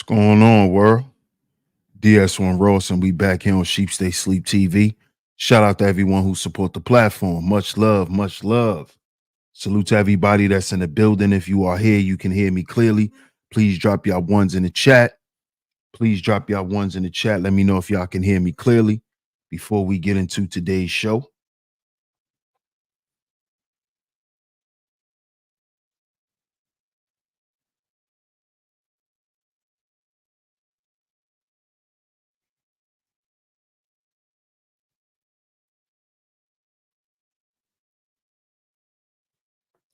Going on, world? DS1 Ross, and we back here on Sleep TV. Shout out to everyone who support the platform. Much love, much love. Salute to everybody that's in the building. If you are here, you can hear me clearly. Please drop y'all ones in the chat. Please drop y'all ones in the chat. Let me know if y'all can hear me clearly before we get into today's show.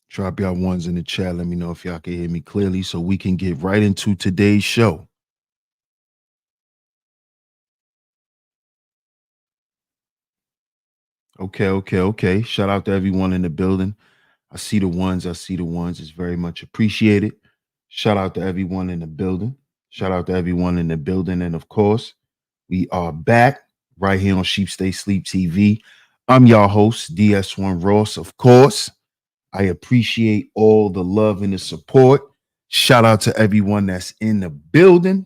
Drop y'all ones in the chat. Let me know if y'all can hear me clearly so we can get right into today's show. Okay. Shout out to everyone in the building. I see the ones. It's very much appreciated. Shout out to everyone in the building. And of course, we are back right here on Sleep TV. I'm your host, DS1 Ross. Of course, I appreciate all the love and the support. Shout out to everyone that's in the building.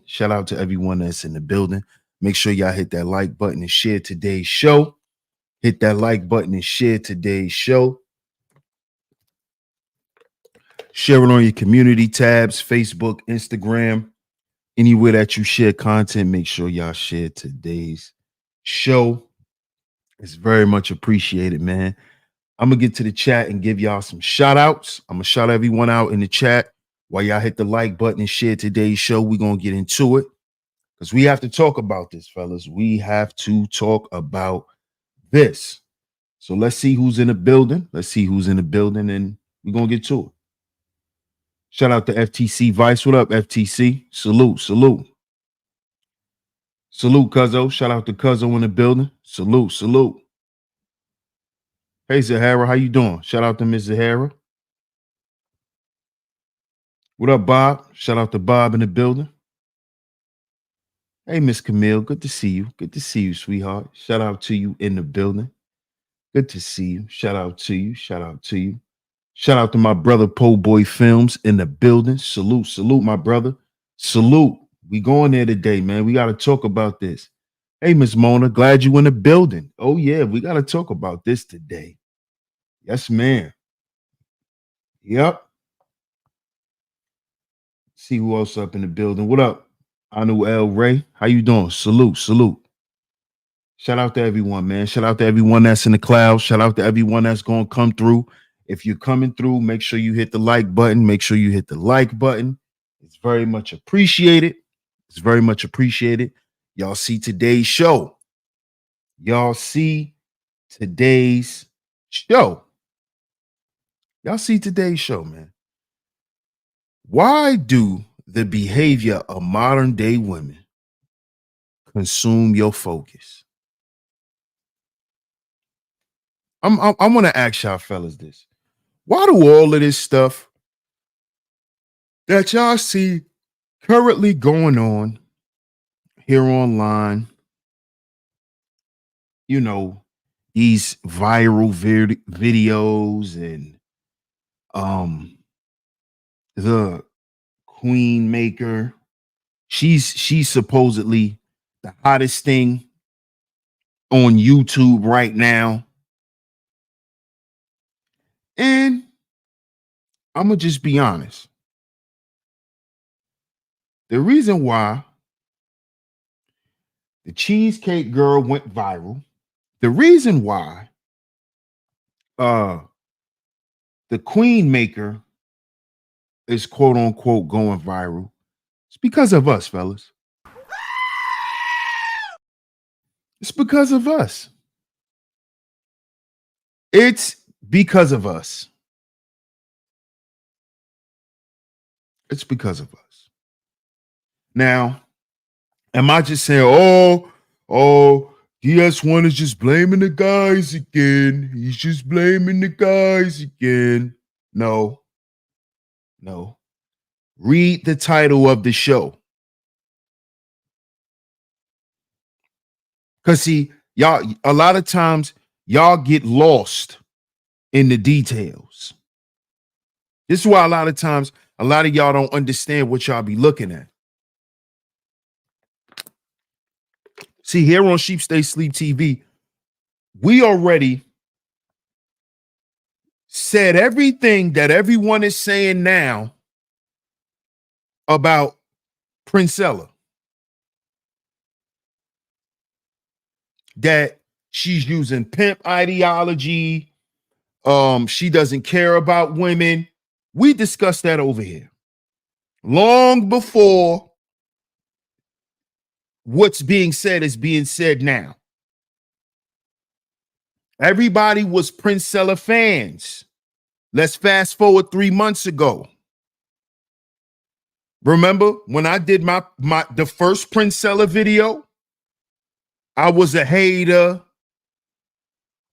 Make sure y'all hit that like button and share today's show. Share it on your community tabs, Facebook, Instagram, anywhere that you share content. Make sure y'all share today's show. It's very much appreciated, man. I'm going to get to the chat and give y'all some shout outs. I'm going to shout everyone out in the chat while y'all hit the like button and share today's show. We're going to get into it because we have to talk about this, fellas. We have to talk about this. So let's see who's in the building. And we're going to get to it. Shout out to FTC Vice. What up, FTC? Salute. Salute, Cuzzo. Shout out to Cuzzo in the building. Salute. Hey, Zahara, how you doing? Shout out to Miss Zahara. What up, Bob? Shout out to Bob in the building. Hey, Miss Camille, good to see you, sweetheart. Shout out to you in the building. Good to see you. Shout out to you. Shout out to my brother Po Boy Films in the building. Salute, my brother. Salute. We going there today, man. We got to talk about this. Hey, Miss Mona, glad you in the building. Oh, yeah, we got to talk about this today. Yes, ma'am. Yep. See who else up in the building. What up? Anu L. Ray. How you doing? Salute. Shout out to everyone, man. Shout out to everyone that's in the cloud. Shout out to everyone that's going to come through. If you're coming through, make sure you hit the like button. It's very much appreciated. Y'all see today's show. Y'all see today's show, man. Why do the behavior of modern day women consume your focus? I want to ask y'all fellas this. Why do all of this stuff that y'all see currently going on here online, you know, these viral videos and the queen maker, she's supposedly the hottest thing on YouTube right now. And I'm gonna just be honest. The reason why the Cheesecake girl went viral, the reason why the queen maker is quote unquote going viral, it's because of us, fellas. It's because of us. It's because of us. Now, am I just saying, oh, DS1 is just blaming the guys again? He's just blaming the guys again. No. Read the title of the show. Because see, y'all, a lot of times y'all get lost in the details. This is why a lot of times a lot of y'all don't understand what y'all be looking at. See, here on Sheep Stay Sleep TV, we already said everything that everyone is saying now about Princella. That she's using pimp ideology. She doesn't care about women. We discussed that over here long before what's being said is being said now. Everybody was Princella fans. Let's fast forward 3 months ago. Remember when I did the first Princella video? I was a hater.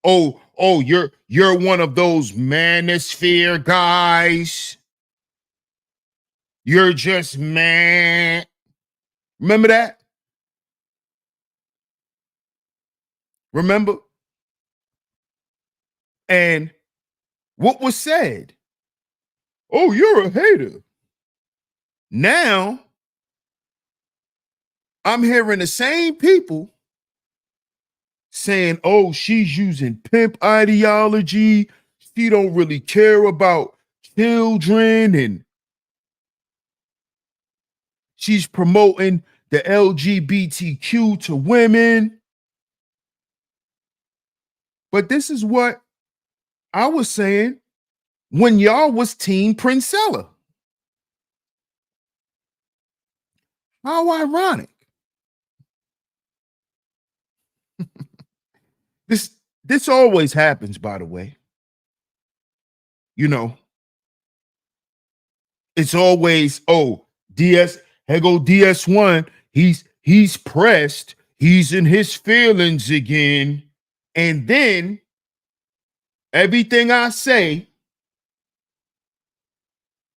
Oh, you're one of those manosphere guys. You're just man. Remember that? Remember? And what was said? Oh, you're a hater. Now, I'm hearing the same people saying, oh, she's using pimp ideology. She don't really care about children, and she's promoting the LGBTQ to women. But this is what I was saying when y'all was Team Princella. How ironic. This always happens, by the way. You know, it's always, oh, here go DS1. He's pressed. He's in his feelings again. And then everything I say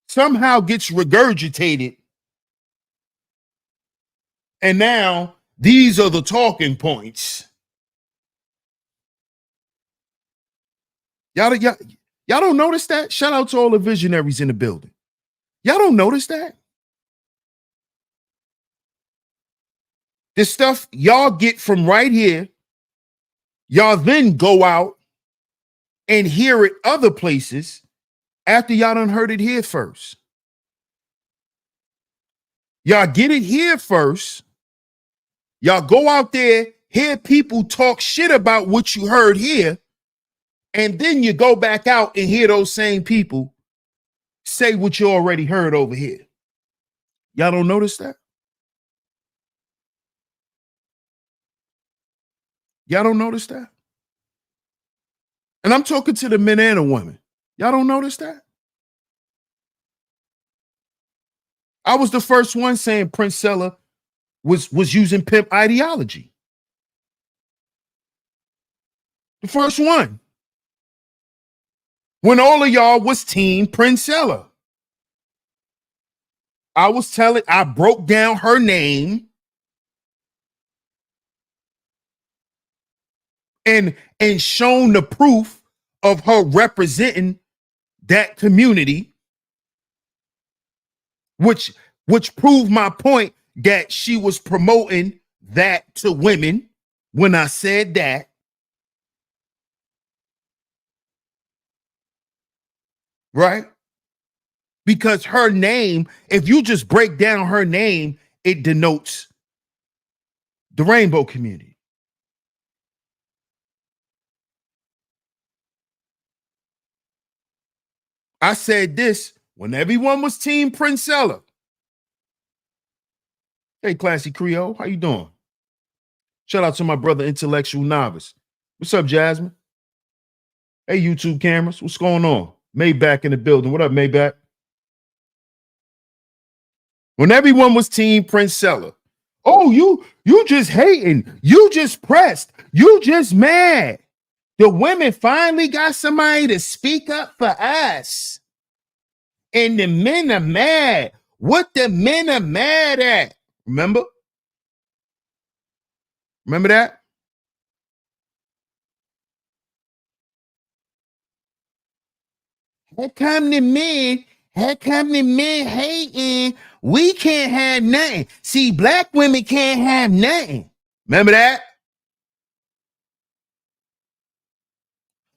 somehow gets regurgitated. And now these are the talking points. Y'all don't notice that? Shout out to all the visionaries in the building. Y'all don't notice that? This stuff y'all get from right here, y'all then go out and hear it other places after y'all done heard it here first. Y'all get it here first. Y'all go out there, hear people talk shit about what you heard here, and then you go back out and hear those same people say what you already heard over here. Y'all don't notice that? Y'all don't notice that? And I'm talking to the men and the women. Y'all don't notice that? I was the first one saying Princella was using pimp ideology. The first one. When all of y'all was Team Princella. I broke down her name and shown the proof of her representing that community, which proved my point that she was promoting that to women when I said that. Right? Because her name, if you just break down her name, it denotes the rainbow community. I said this when everyone was Team Princella. Hey, Classy Creole, how you doing? Shout out to my brother, Intellectual Novice. What's up, Jasmine? Hey, YouTube cameras, what's going on? Maybach in the building. What up, Maybach? When everyone was Team Princella. Oh, you just hating. You just pressed. You just mad. The women finally got somebody to speak up for us. And the men are mad. What the men are mad at? Remember? Remember that? Here come the men hating. We can't have nothing. See, black women can't have nothing. Remember that?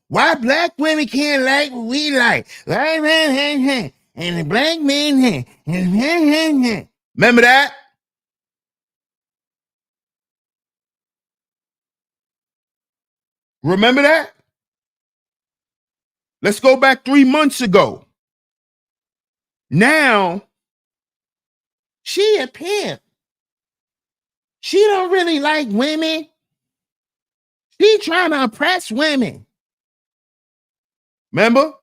Why black women can't like what we like? And the black men. Remember that? Remember that? Let's go back 3 months ago. Now, she a pimp. She don't really like women. She trying to oppress women. Remember?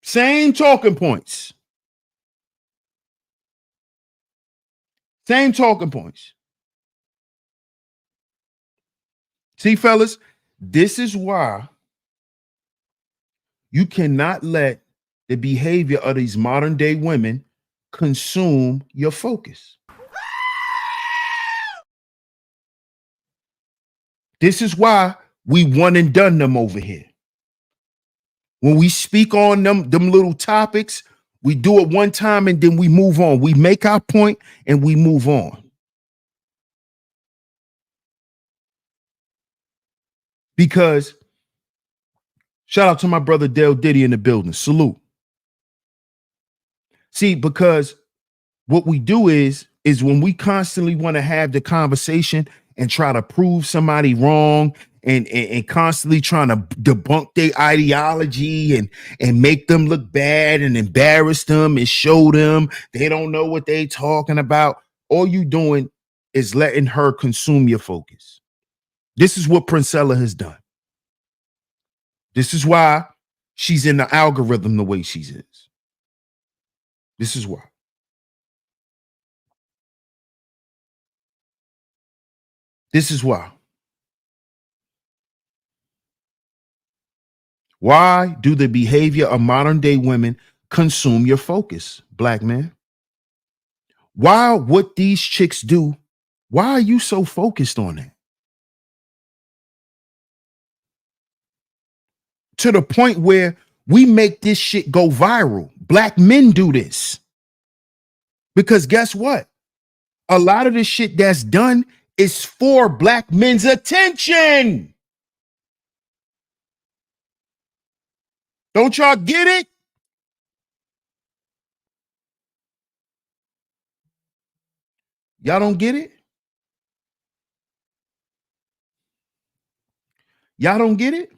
Same talking points. Same talking points. See, fellas, this is why you cannot let the behavior of these modern day women consume your focus. This is why we one and done them over here. When we speak on them little topics, we do it one time and then we move on. We make our point and we move on. Because shout out to my brother Dale Diddy in the building. Salute. See, because what we do is when we constantly want to have the conversation and try to prove somebody wrong and constantly trying to debunk their ideology and make them look bad and embarrass them and show them they don't know what they talking about. All you doing is letting her consume your focus. This is what Princella has done. This is why she's in the algorithm the way she is. This is why. This is why. Why do the behavior of modern day women consume your focus, black man? Why what these chicks do, why are you so focused on that? To the point where we make this shit go viral. Black men do this. Because guess what? A lot of the shit that's done is for black men's attention. Don't y'all get it? Y'all don't get it? Y'all don't get it?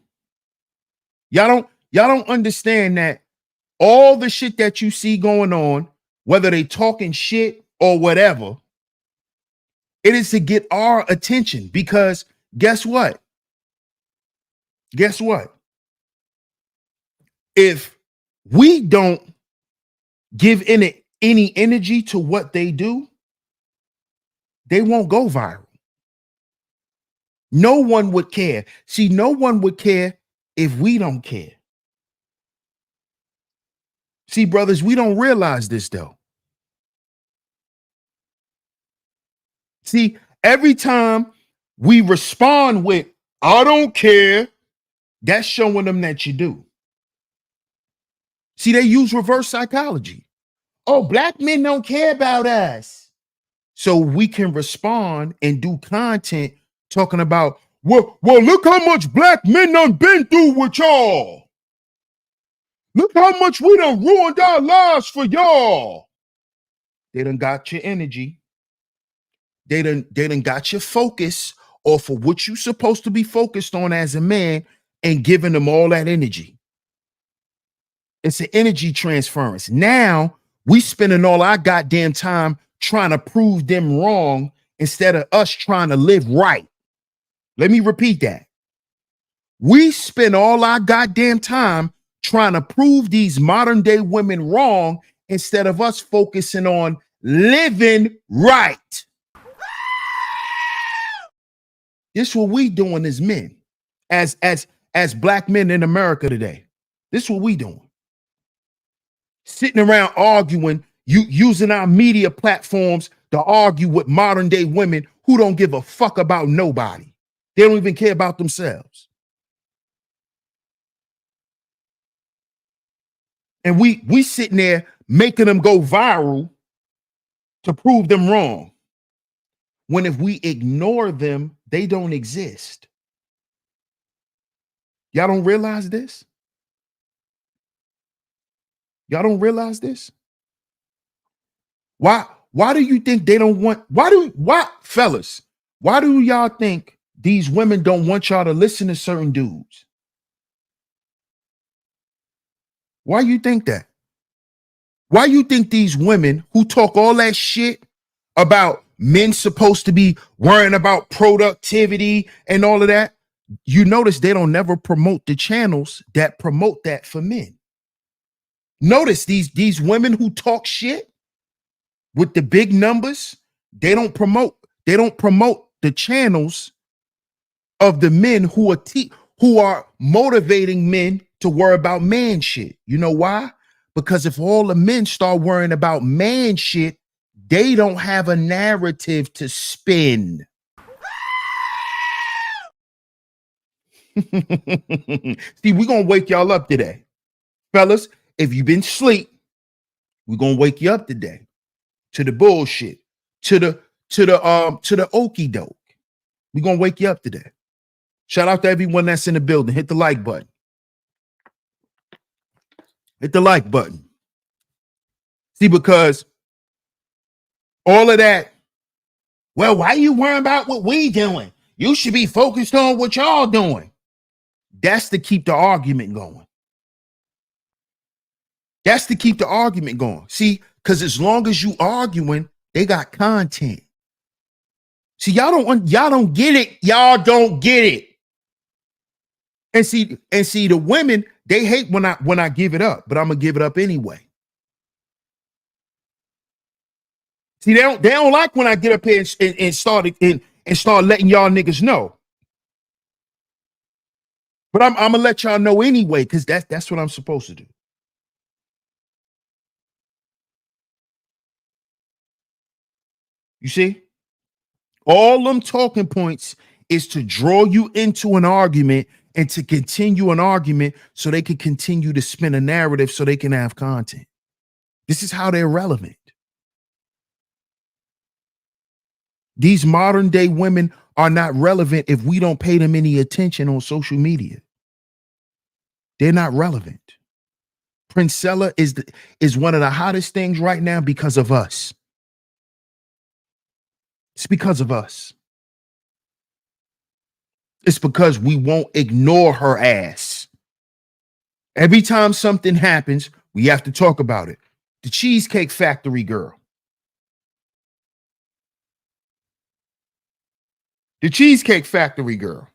Y'all don't understand that all the shit that you see going on, whether they talking shit or whatever, it is to get our attention. Because guess what? Guess what? If we don't give any energy to what they do, they won't go viral. No one would care. See, no one would care if we don't care. See, brothers, we don't realize this though. See, every time we respond with, I don't care, that's showing them that you do. See, they use reverse psychology. Oh, black men don't care about us. So we can respond and do content talking about, well, look how much black men done been through with y'all. Look how much we done ruined our lives for y'all. They done got your energy. They done got your focus off of what you supposed to be focused on as a man and giving them all that energy. It's an energy transference. Now we spending all our goddamn time trying to prove them wrong instead of us trying to live right. Let me repeat that. We spend all our goddamn time trying to prove these modern day women wrong instead of us focusing on living right. This is what we doing as men, as black men in America today. This is what we doing. Sitting around arguing, using our media platforms to argue with modern day women who don't give a fuck about nobody. They don't even care about themselves. And we sitting there making them go viral to prove them wrong. When if we ignore them, they don't exist. Y'all don't realize this? Y'all don't realize this? Why do you think they don't want why fellas, why do y'all think these women don't want y'all to listen to certain dudes? Why you think that? Why you think these women who talk all that shit about men supposed to be worrying about productivity and all of that, you notice they don't never promote the channels that promote that for men. Notice these women who talk shit with the big numbers, they don't promote the channels of the men who are motivating men to worry about man shit. You know why? Because if all the men start worrying about man shit, they don't have a narrative to spin. See, we're gonna wake y'all up today. Fellas, if you've been asleep, we're gonna wake you up today to the bullshit, to the okie doke. We're gonna wake you up today. Shout out to everyone that's in the building. Hit the like button. Hit the like button. See, because all of that, well, why you worrying about what we doing? You should be focused on what y'all doing. That's to keep the argument going. That's to keep the argument going. See, because as long as you arguing, they got content. See, y'all don't get it. Y'all don't get it. And see, the women, they hate when I give it up, but I'm gonna give it up anyway. See, they don't like when I get up here and start letting y'all niggas know. But I'm gonna let y'all know anyway, because that's what I'm supposed to do. You see? All them talking points is to draw you into an argument and to continue an argument so they can continue to spin a narrative so they can have content. This is how they're relevant. These modern day women are not relevant if we don't pay them any attention on social media. They're not relevant. Princella is one of the hottest things right now because of us. It's because of us. It's because we won't ignore her ass. Every time something happens, we have to talk about it. The Cheesecake Factory girl. The Cheesecake Factory girl.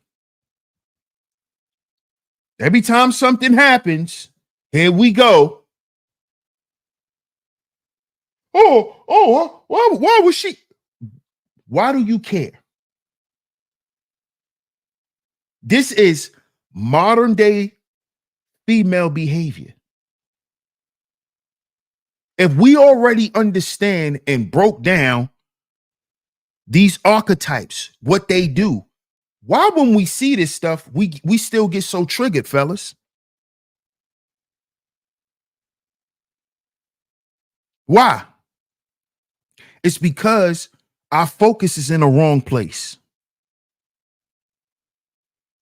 Every time something happens, here we go. Why was she? Why do you care? This is modern day female behavior. If we already understand and broke down these archetypes, what they do, why when we see this stuff, we still get so triggered, fellas? Why? It's because our focus is in the wrong place.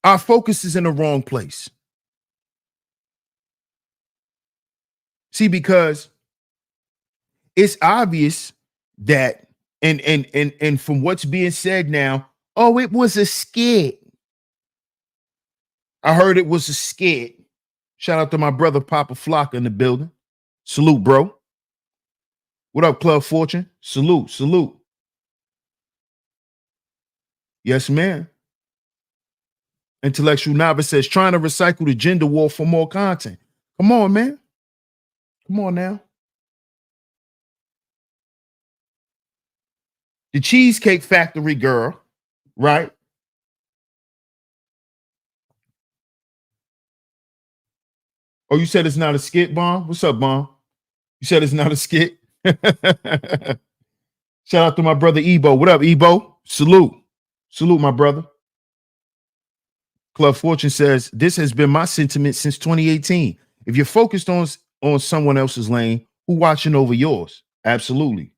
Our focus is in the wrong place. See, because it's obvious that, and from what's being said now, oh, it was a skit. I heard it was a skit. Shout out to my brother Papa Flock in the building. Salute, bro. What up, Club Fortune? Salute, salute. Yes, man. Intellectual Novice says, trying to recycle the gender war for more content. Come on, man. Come on now. The Cheesecake Factory girl, right? Oh, you said it's not a skit, Bomb? What's up, Bomb? You said it's not a skit? Shout out to my brother Ebo. What up, Ebo? Salute. Salute, my brother. Club Fortune says, this has been my sentiment since 2018. If you're focused on someone else's lane, who watching over yours? Absolutely.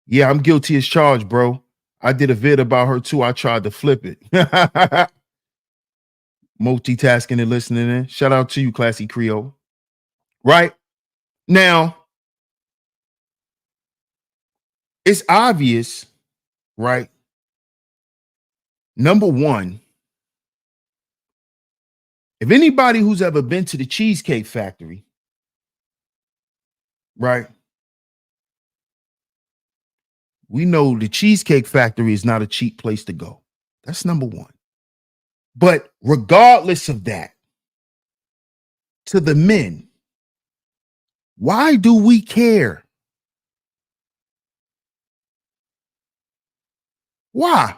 Yeah, I'm guilty as charged, bro. I did a vid about her too. I tried to flip it. Multitasking and listening in. Shout out to you, Classy Creole. Right? Now, it's obvious, right? Number one, if anybody who's ever been to the Cheesecake Factory, right? We know the Cheesecake Factory is not a cheap place to go. That's number one. But regardless of that, to the men, why do we care? Why?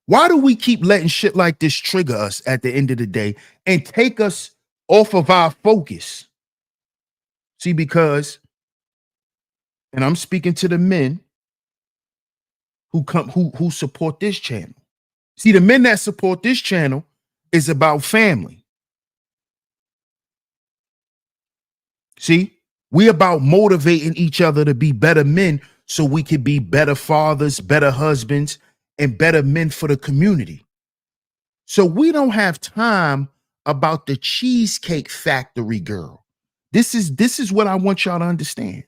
Why do we keep letting shit like this trigger us at the end of the day and take us off of our focus? See, because, and I'm speaking to the men who support this channel. See, the men that support this channel is about family. See, we about motivating each other to be better men so we can be better fathers, better husbands, and better men for the community. So we don't have time about the Cheesecake Factory girl. This is what I want y'all to understand.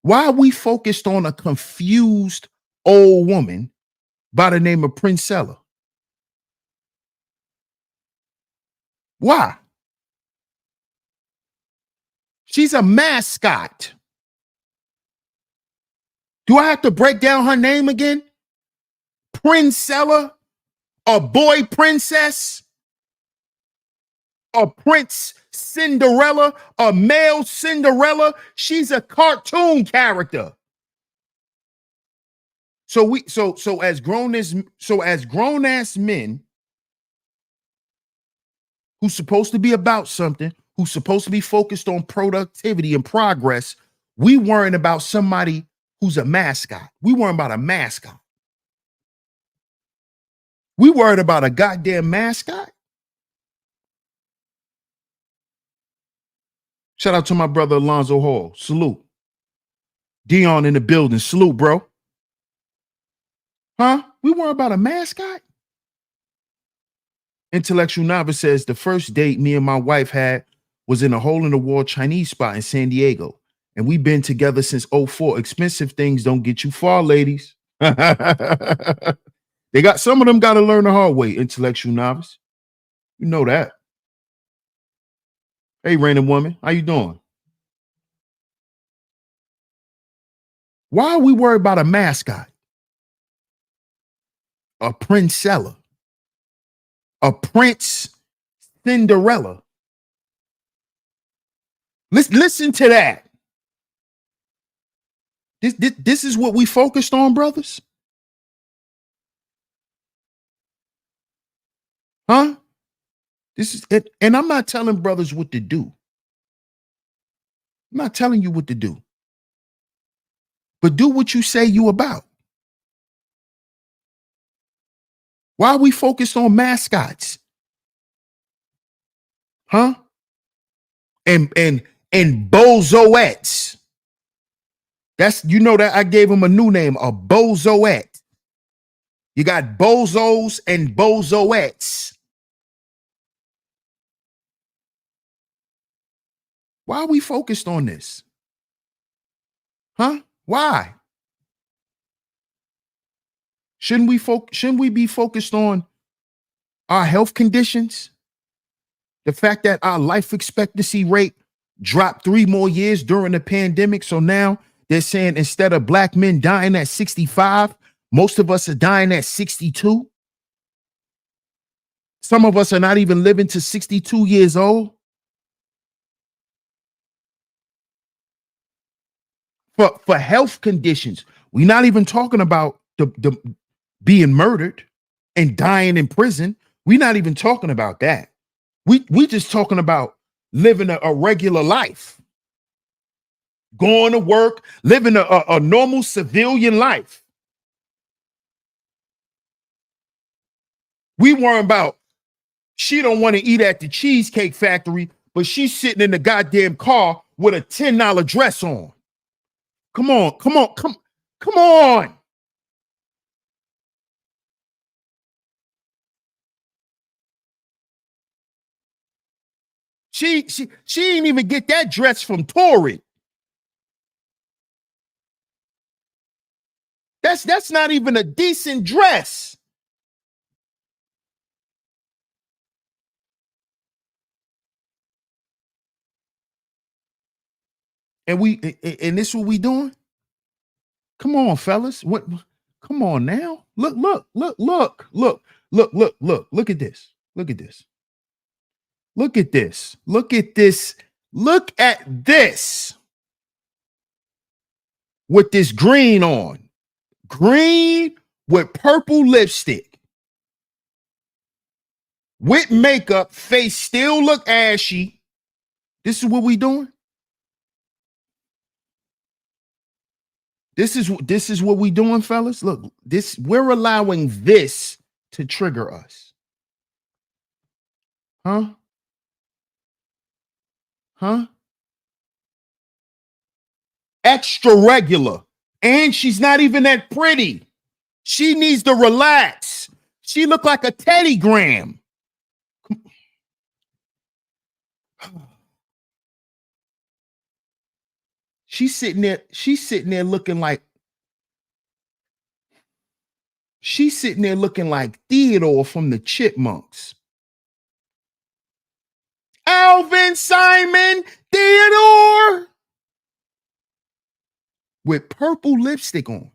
Why are we focused on a confused old woman by the name of Princella? Why? She's a mascot. Do I have to break down her name again? Princella, a boy princess, a prince Cinderella, a male Cinderella. She's a cartoon character. So as grown ass men who's supposed to be about something, who's supposed to be focused on productivity and progress, we worrying about somebody who's a mascot. We worrying about a mascot. We worried about a goddamn mascot. Shout out to my brother Alonzo Hall. Salute. Dion in the building. Salute, bro. Huh? We worry about a mascot? Intellectual Novice says the first date me and my wife had was in a hole in the wall Chinese spot in San Diego. And we've been together since 04. Expensive things don't get you far, ladies. They got some of them got to learn the hard way, Intellectual Novice. You know that. Hey, random woman, how you doing? Why are we worried about a mascot? A Princella. A Prince Cinderella. Listen to that. This is what we focused on, brothers. Huh? This is it. And I'm not telling brothers what to do. I'm not telling you what to do. But do what you say you about. Why are we focused on mascots? Huh? And bozoettes. That's, you know, that I gave him a new name, a bozoette. You got bozos and bozoettes. Why are we focused on this? Huh? Why? Shouldn't we be focused on our health conditions? The fact that our life expectancy rate dropped 3 more years during the pandemic. So now they're saying instead of black men dying at 65, most of us are dying at 62. Some of us are not even living to 62 years old. For health conditions, we're not even talking about the being murdered and dying in prison. We're not even talking about that. We just talking about living a regular life, going to work, living a normal civilian life. We worrying about she don't want to eat at the Cheesecake Factory, but she's sitting in the goddamn car with a $10 dress on. Come on, come on. She didn't even get that dress from Tory. That's not even a decent dress. And this what we doing? Come on, fellas. What come on now? Look at this. Look at this. Look at this. Look at this. Look at this. With this green on. Green with purple lipstick. With makeup, face still look ashy. This is what we doing? This is what we doing, fellas. Look, this we're allowing this to trigger us. Huh? Huh? Extra regular. And she's not even that pretty. She needs to relax. She look like a Teddy Graham. She's sitting there looking like Theodore from the Chipmunks. Alvin, Simon, Theodore. With purple lipstick on.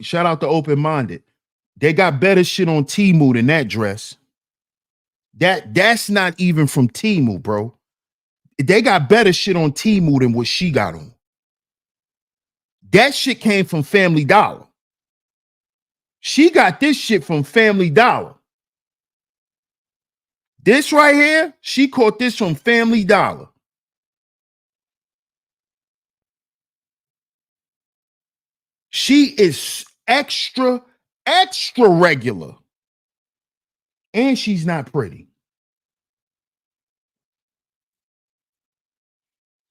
Shout out to Open Minded. They got better shit on Temu than that dress. That's not even from Temu, bro. They got better shit on Temu than what she got on. That shit came from Family Dollar. She got this shit from Family Dollar. This right here, she caught this from Family Dollar. She is extra regular. And she's not pretty.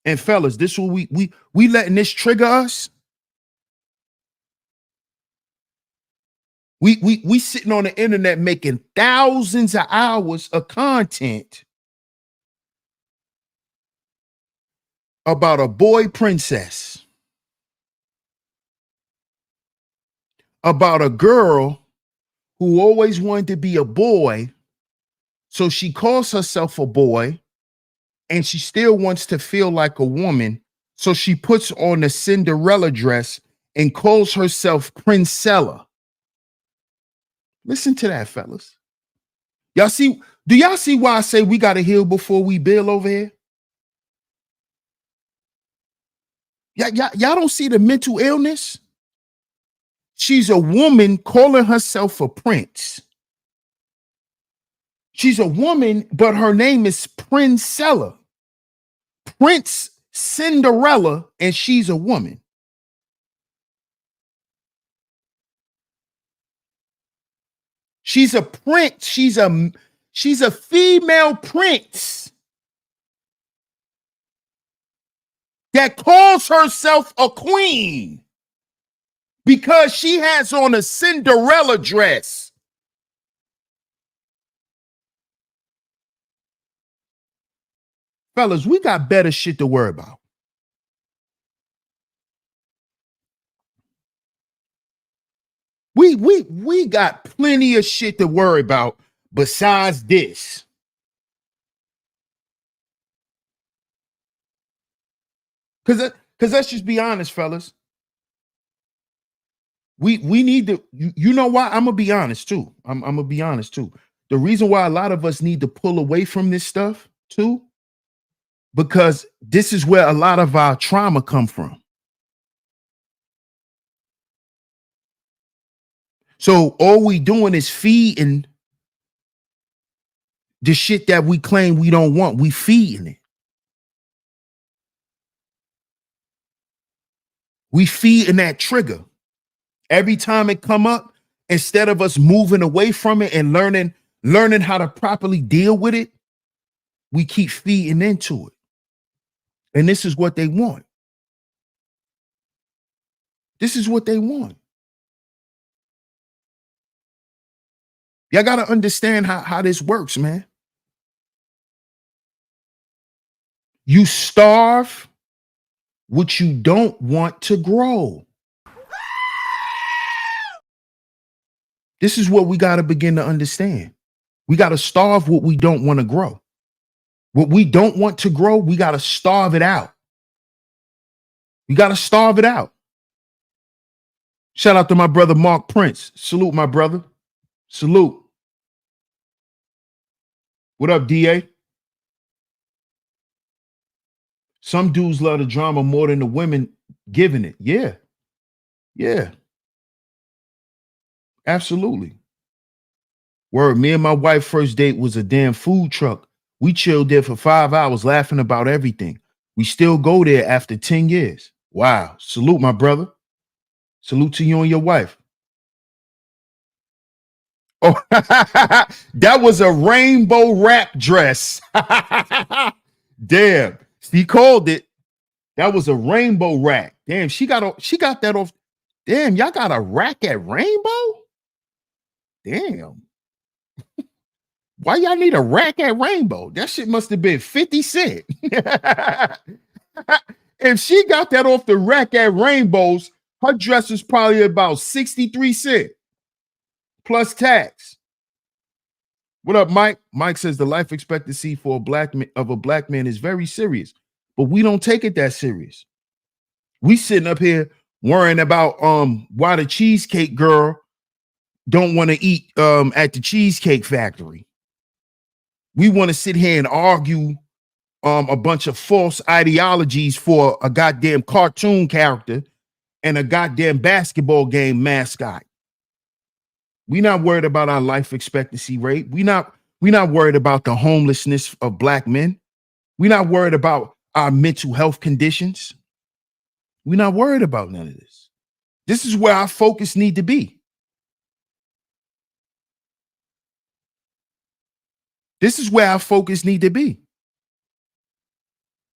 And fellas, this what we letting this trigger us. We sitting on the internet making thousands of hours of content about a boy princess, about a girl who always wanted to be a boy, so she calls herself a boy, and she still wants to feel like a woman, so she puts on a Cinderella dress and calls herself Princella. Listen to that, fellas. Y'all see? Do y'all see why I say we got to heal before we build over here? Y'all don't see the mental illness? She's a woman calling herself a prince. She's a woman, but her name is Princella. Prince Cinderella, and she's a woman. She's a prince. She's a female prince that calls herself a queen because she has on a Cinderella dress. Fellas, we got better shit to worry about. We got plenty of shit to worry about besides this. Cause let's just be honest, fellas. We need to, you know why? I'm gonna be honest too. I'm gonna be honest too. The reason why a lot of us need to pull away from this stuff too, because this is where a lot of our trauma come from. So all we doing is feeding The shit that we claim we don't want, we feeding it. We feeding that trigger. Every time it come up, instead of us moving away from it and learning how to properly deal with it, we keep feeding into it. And this is what they want. This is what they want. Y'all got to understand how this works, man. You starve what you don't want to grow. This is what we got to begin to understand. We got to starve what we don't want to grow. What we don't want to grow, we got to starve it out. We got to starve it out. Shout out to my brother, Mark Prince. Salute, my brother. Salute. What up, DA? Some dudes love the drama more than the women giving it. Yeah. Yeah. Absolutely. Word, me and my wife first date was a damn food truck. We chilled there for 5 hours laughing about everything. We still go there after 10 years. Wow. Salute, my brother. Salute to you and your wife. Oh, that was a rainbow wrap dress. Damn. He called it. That was a rainbow rack. Damn, she got that off. Damn, y'all got a rack at Rainbow? Damn. Why y'all need a rack at Rainbow? That shit must have been 50 cents. If she got that off the rack at Rainbows, her dress was probably about 63 cents plus tax. What up, Mike? Mike says the life expectancy for a black man is very serious, but we don't take it that serious. We sitting up here worrying about why the Cheesecake girl don't want to eat at the Cheesecake Factory. We want to sit here and argue a bunch of false ideologies for a goddamn cartoon character and a goddamn basketball game mascot. We not worried about our life expectancy rate. We not worried about the homelessness of black men. We not worried about our mental health conditions. We're not worried about none of this. This is where our focus need to be. This is where our focus need to be.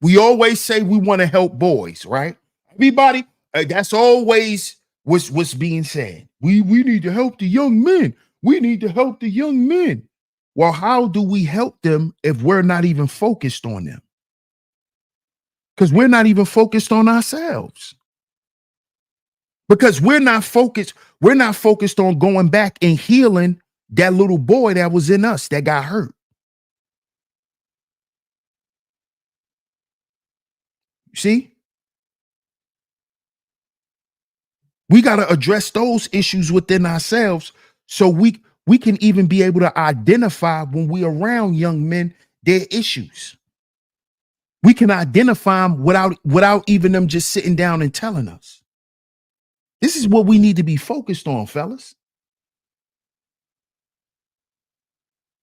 We always say we want to help boys, right? Everybody, that's always what's being said. We need to help the young men. We need to help the young men. Well, how do we help them if we're not even focused on them? Because we're not even focused on ourselves. Because we're not focused on going back and healing that little boy that was in us that got hurt. See? We got to address those issues within ourselves so we can even be able to identify when we're around young men their issues. We can identify them without even them just sitting down and telling us. This is what we need to be focused on, fellas.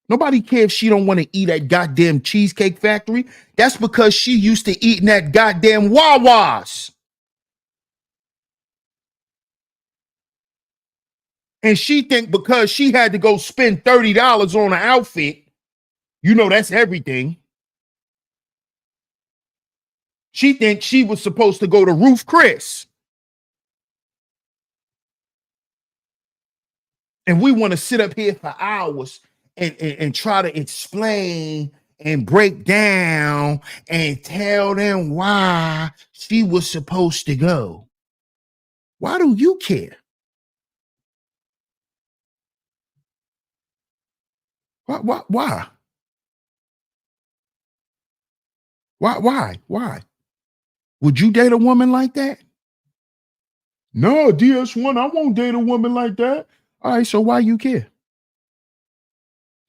Nobody cares if she don't want to eat at goddamn Cheesecake Factory. That's because she used to eating at goddamn Wawa's. And she think because she had to go spend $30 on an outfit, that's everything. She thinks she was supposed to go to Ruth Chris. And we want to sit up here for hours and try to explain and break down and tell them why she was supposed to go. Why do you care? Why? Why? Would you date a woman like that? No, DS1, I won't date a woman like that. All right, so why you care?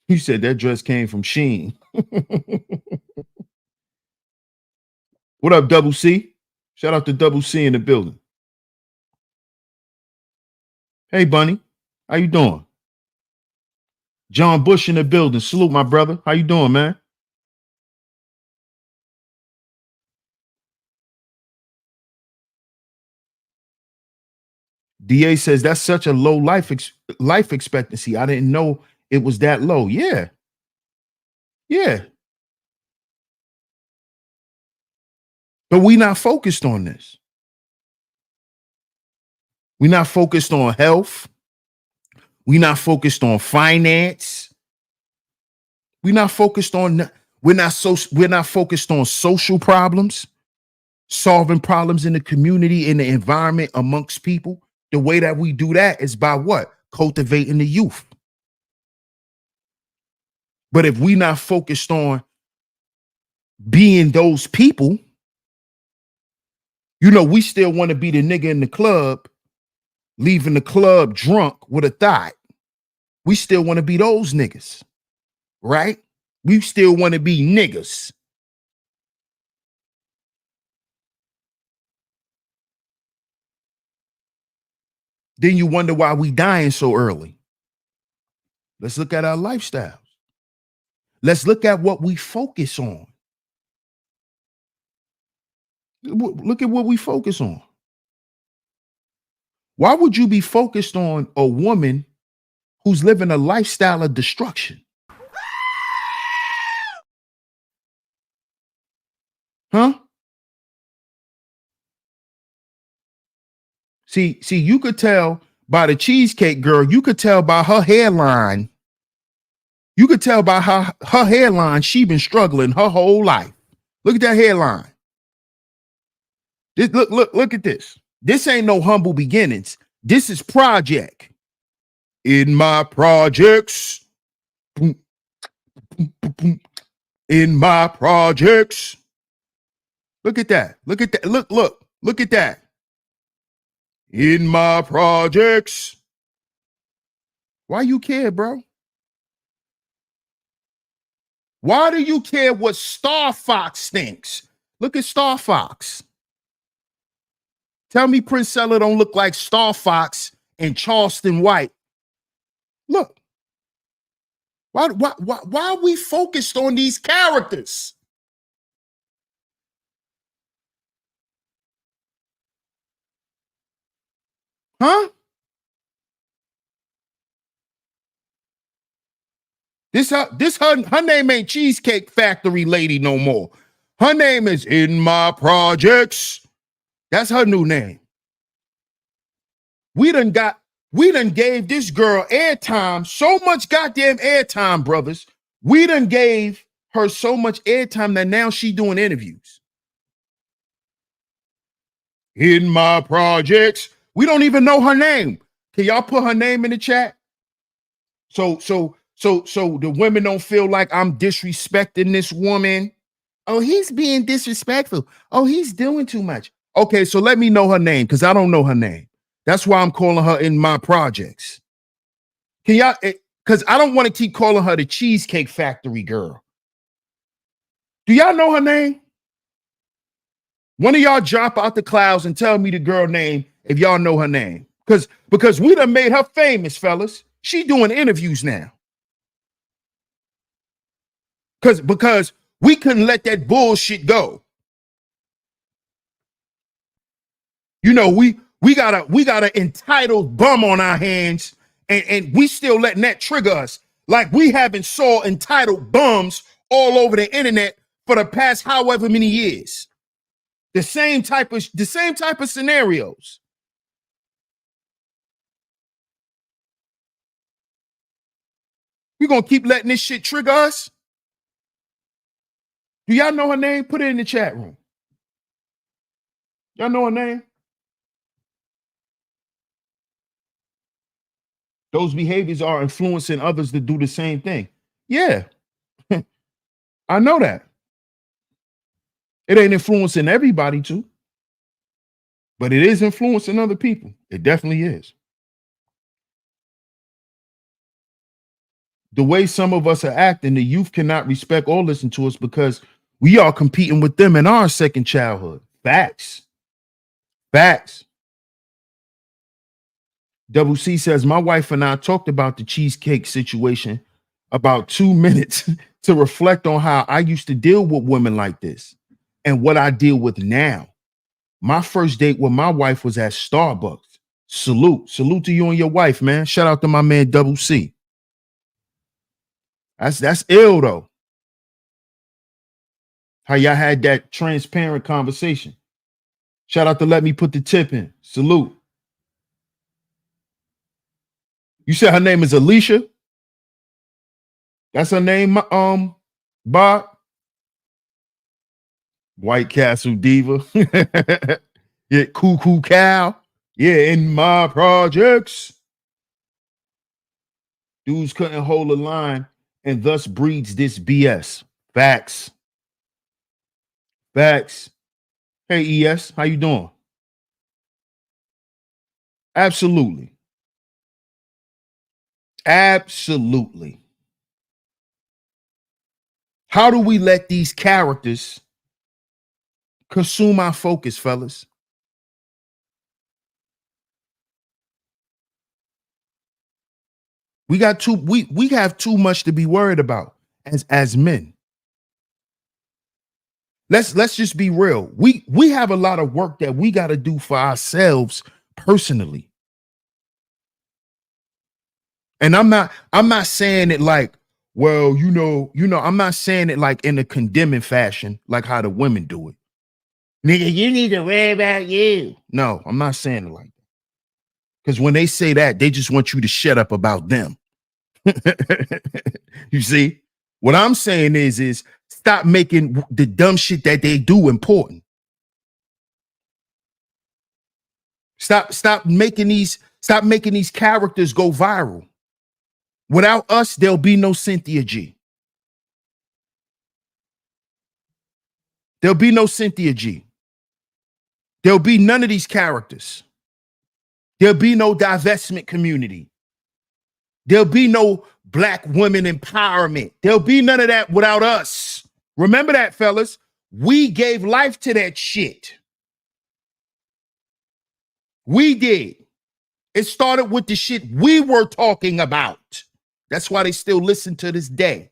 You said that dress came from Shein. What up, Double C? Shout out to Double C in the building. Hey, Bunny. How you doing? John Bush in the building. Salute, my brother. How you doing, man? DA says that's such a low life expectancy. I didn't know it was that low. Yeah. Yeah. But we not focused on this. We're not focused on health. We're not focused on finance. We're not focused on we're not focused on social problems, solving problems in the community, in the environment, amongst people. The way that we do that is by what? Cultivating the youth. But if we not focused on being those people, you know, we still want to be the nigga in the club, leaving the club drunk with a thought. We still want to be those niggas, right? We still want to be niggas. Then you wonder why we dying so early. Let's look at our lifestyles. Let's look at what we focus on. Look at what we focus on. Why would you be focused on a woman who's living a lifestyle of destruction? Huh? See, you could tell by the Cheesecake girl, you could tell by her hairline. You could tell by her hairline, she been struggling her whole life. Look at that hairline. Look at this. This ain't no humble beginnings. This is project. In my projects. In my projects. Look at that. Look at that. Look at that. In my projects. Why you care, bro? Why do you care what Star Fox thinks? Look at Star Fox. Tell me Prince Seller don't look like Star Fox and Charleston White. Look. Why are we focused on these characters? Huh? Her name ain't Cheesecake Factory Lady no more. Her name is In My Projects. That's her new name. We done gave this girl airtime, so much goddamn airtime, brothers. We done gave her so much airtime that now she doing interviews. In My Projects. We don't even know her name. Can y'all put her name in the chat? So the women don't feel like I'm disrespecting this woman. Oh, he's being disrespectful. Oh, he's doing too much. Okay, so let me know her name because I don't know her name. That's why I'm calling her In My Projects. Can y'all, because I don't want to keep calling her the Cheesecake Factory girl. Do y'all know her name? One of y'all drop out the clouds and tell me the girl name if y'all know her name. Because we done made her famous, fellas. She doing interviews now. Because we couldn't let that bullshit go. You know, we got a entitled bum on our hands, and we still letting that trigger us. Like we haven't saw entitled bums all over the internet for the past however many years. The same type of scenarios. We gonna keep letting this shit trigger us? Do y'all know her name? Put it in the chat room. Y'all know her name? Those behaviors are influencing others to do the same thing. Yeah, I know that. It ain't influencing everybody too, but it is influencing other people. It definitely is. The way some of us are acting, the youth cannot respect or listen to us because we are competing with them in our second childhood. Facts. Double C says, my wife and I talked about the cheesecake situation about 2 minutes to reflect on how I used to deal with women like this and what I deal with now. My first date with my wife was at Starbucks. Salute to you and your wife, man. Shout out to my man Double C. That's ill though. How y'all had that transparent conversation. Shout out to Let Me Put the Tip In. Salute. You said her name is Alicia? That's her name, Bob? White Castle Diva. Yeah, Cuckoo Cow. Yeah, in my projects. Dudes couldn't hold a line and thus breeds this BS. Facts. Facts. Hey, ES, how you doing? Absolutely. Absolutely. How do we let these characters consume our focus, fellas? We have too much to be worried about as men. Let's just be real. We have a lot of work that we got to do for ourselves personally. And I'm not saying it like, well, I'm not saying it like in a condemning fashion, like how the women do it. Nigga, you need to worry about you. No, I'm not saying it like that. Because when they say that, they just want you to shut up about them. You see, what I'm saying is stop making the dumb shit that they do important. Stop making these characters go viral. Without us, there'll be no Cynthia G. There'll be no Cynthia G. There'll be none of these characters. There'll be no divestment community. There'll be no black women empowerment. There'll be none of that without us. Remember that, fellas. We gave life to that shit. We did. It started with the shit we were talking about. That's why they still listen to this day.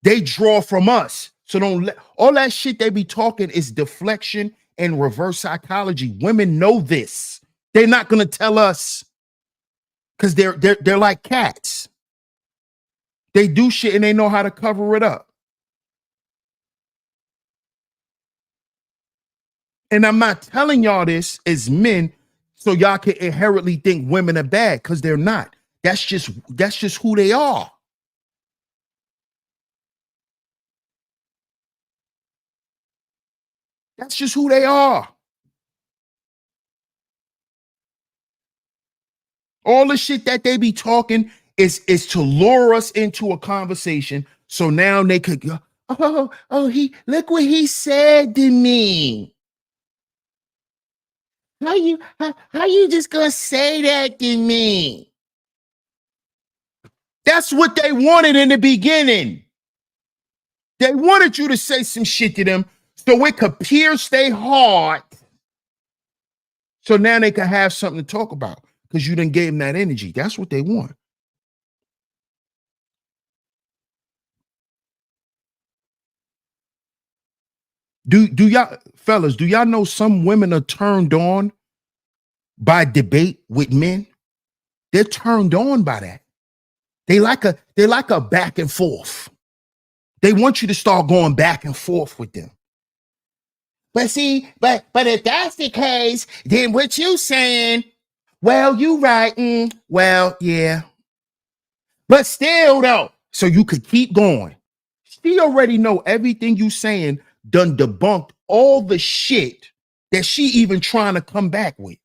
They draw from us. So don't let all that shit they be talking is deflection and reverse psychology. Women know this. They're not gonna tell us because they're like cats. They do shit and they know how to cover it up. And I'm not telling y'all this as men so y'all can inherently think women are bad because they're not. That's just who they are. That's just who they are. All the shit that they be talking is to lure us into a conversation so now they could go, he look what he said to me. How you just gonna say that to me? That's what they wanted in the beginning. They wanted you to say some shit to them so it could pierce their heart. So now they can have something to talk about because you done gave them that energy. That's what they want. Do y'all fellas, do y'all know some women are turned on by debate with men? They're turned on by that. They like a back and forth. They want you to start going back and forth with them. But see, but if that's the case, then what you saying? Well, you right. Well, yeah. But still though, so you could keep going. She already know everything you saying done debunked all the shit that she even trying to come back with.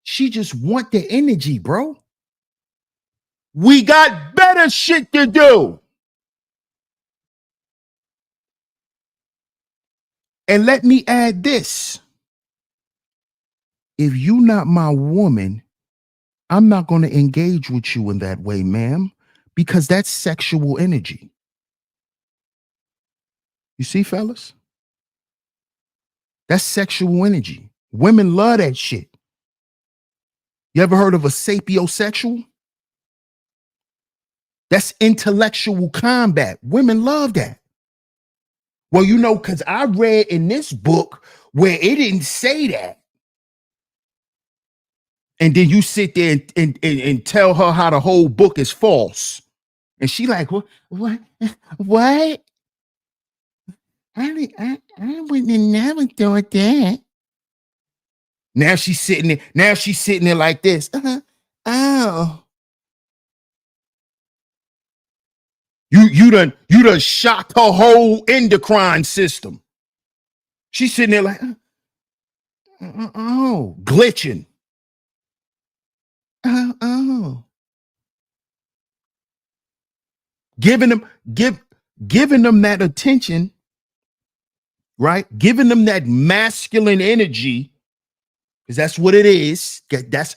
She just want the energy, bro. We got better shit to do. And let me add this. If you not my woman, I'm not going to engage with you in that way, ma'am, because that's sexual energy. You see, fellas? That's sexual energy. Women love that shit. You ever heard of a sapiosexual? That's intellectual combat. Women love that. Well, you know, because I read in this book where it didn't say that. And then you sit there and tell her how the whole book is false. And she like, what? I wouldn't have never thought that. Now she's sitting there. Now she's sitting there like this. Oh. You done shocked her whole endocrine system. She's sitting there like, oh, glitching. Oh. Giving them that attention, right? Giving them that masculine energy, because that's what it is. That's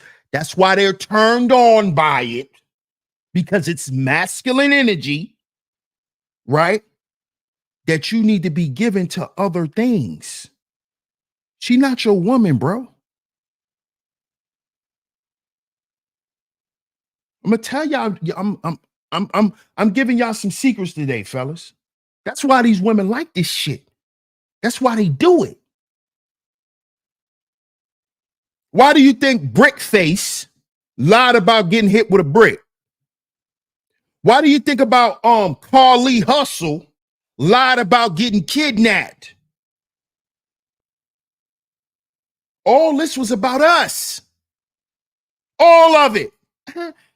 why they're turned on by it, because it's masculine energy, right? That you need to be given to other things. She not your woman, bro. I'm gonna tell y'all. I'm giving y'all some secrets today, fellas. That's why these women like this shit. That's why they do it. Why do you think Brickface lied about getting hit with a brick? Why do you think about Carly Hustle lied about getting kidnapped? All this was about us. All of it.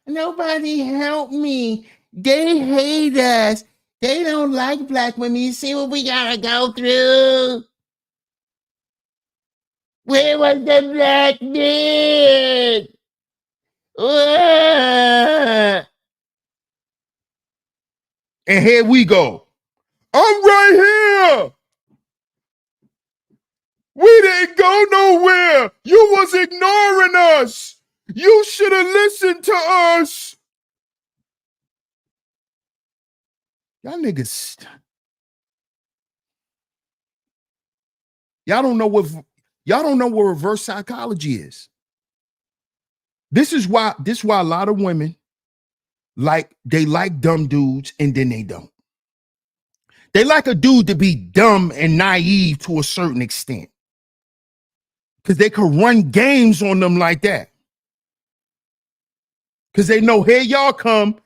Nobody help me. They hate us. They don't like black women. You see what we gotta go through? Where was the black man? And here we go. I'm right here. We didn't go nowhere. You was ignoring us. You should have listened to us. Y'all niggas. Y'all don't know what reverse psychology is. This is why a lot of women like dumb dudes and then they don't. They like a dude to be dumb and naive to a certain extent, because they could run games on them like that. Because they know, here y'all come.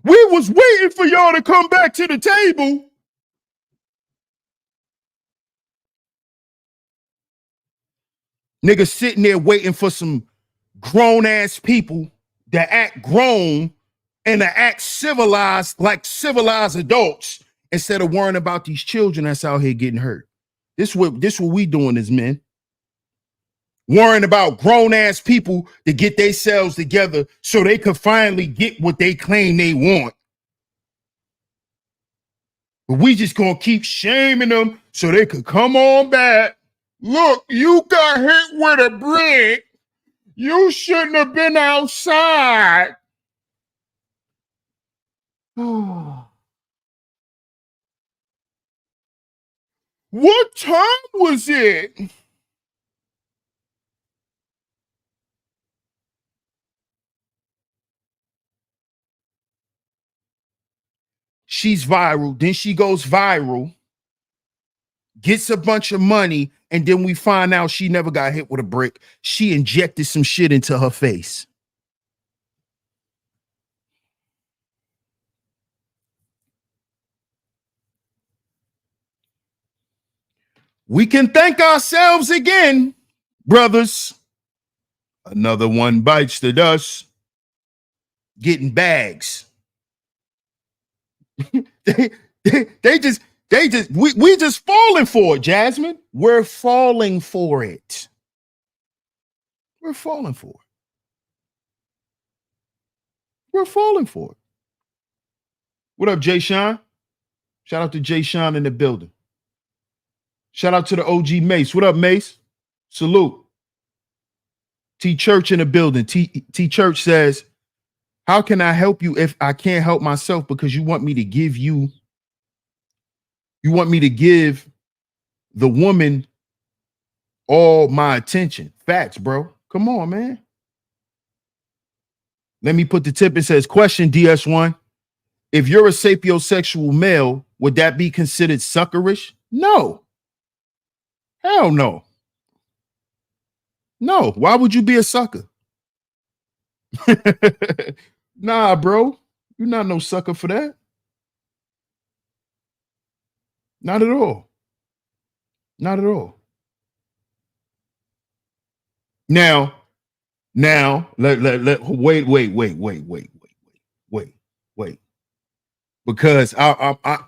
We was waiting for y'all to come back to the table. Niggas sitting there waiting for some grown ass people that act grown and to act civilized, like civilized adults, instead of worrying about these children that's out here getting hurt. This what we doing as men. Worrying about grown ass people to get themselves together so they could finally get what they claim they want. But we just gonna keep shaming them so they could come on back. Look, you got hit with a brick. You shouldn't have been outside. What time was it? She's viral. Then she goes viral, gets a bunch of money, and then we find out she never got hit with a brick. She injected some shit into her face. We can thank ourselves again, brothers. Another one bites the dust. Getting bags. they just we just falling for it, Jasmine. We're falling for it. We're falling for it. We're falling for it. What up, Jay Sean? Shout out to Jay Sean in the building. Shout out to the OG Mace. What up, Mace? Salute. T Church in the building. T Church says, how can I help you if I can't help myself, because you want me to give the woman all my attention? Facts, bro. Come on, man. Let me put the tip. It says, question DS1. If you're a sapiosexual male, would that be considered suckerish? No. Hell no. No. Why would you be a sucker? Nah, bro. You're not no sucker for that. Not at all. Not at all. Now, wait. Because I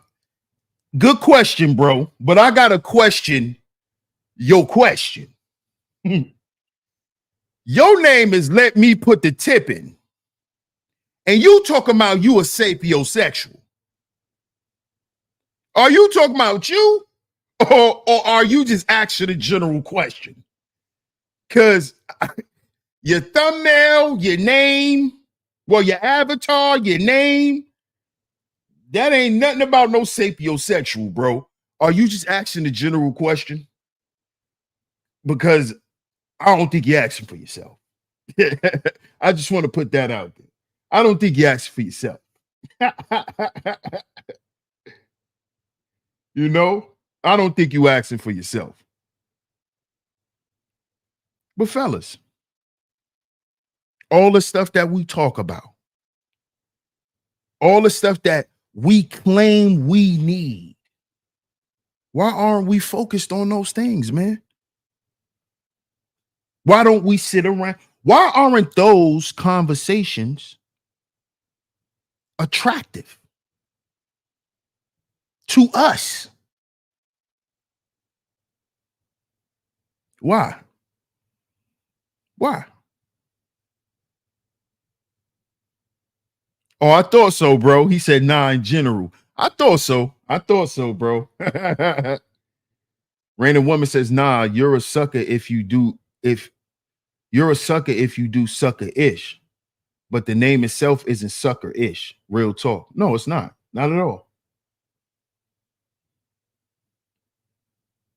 good question, bro. But I got to question your question. Your name is Let Me Put the Tip In. And you talking about you a sapiosexual. Are you talking about you? Or are you just asking a general question? Because your thumbnail, your name, well, your avatar, your name, that ain't nothing about no sapiosexual, bro. Are you just asking a general question? Because I don't think you're asking for yourself. I just want to put that out there. I don't think you're asking for yourself. You know, I don't think you asking for yourself. But fellas, all the stuff that we talk about, all the stuff that we claim we need, why aren't we focused on those things, man? Why don't we sit around? Why aren't those conversations attractive to us? Why? Why? Oh, I thought so, bro. He said, nah, in general. I thought so. Bro. Random woman says, nah, you're a sucker if you do sucker-ish. But the name itself isn't sucker-ish. Real talk. No, it's not. Not at all.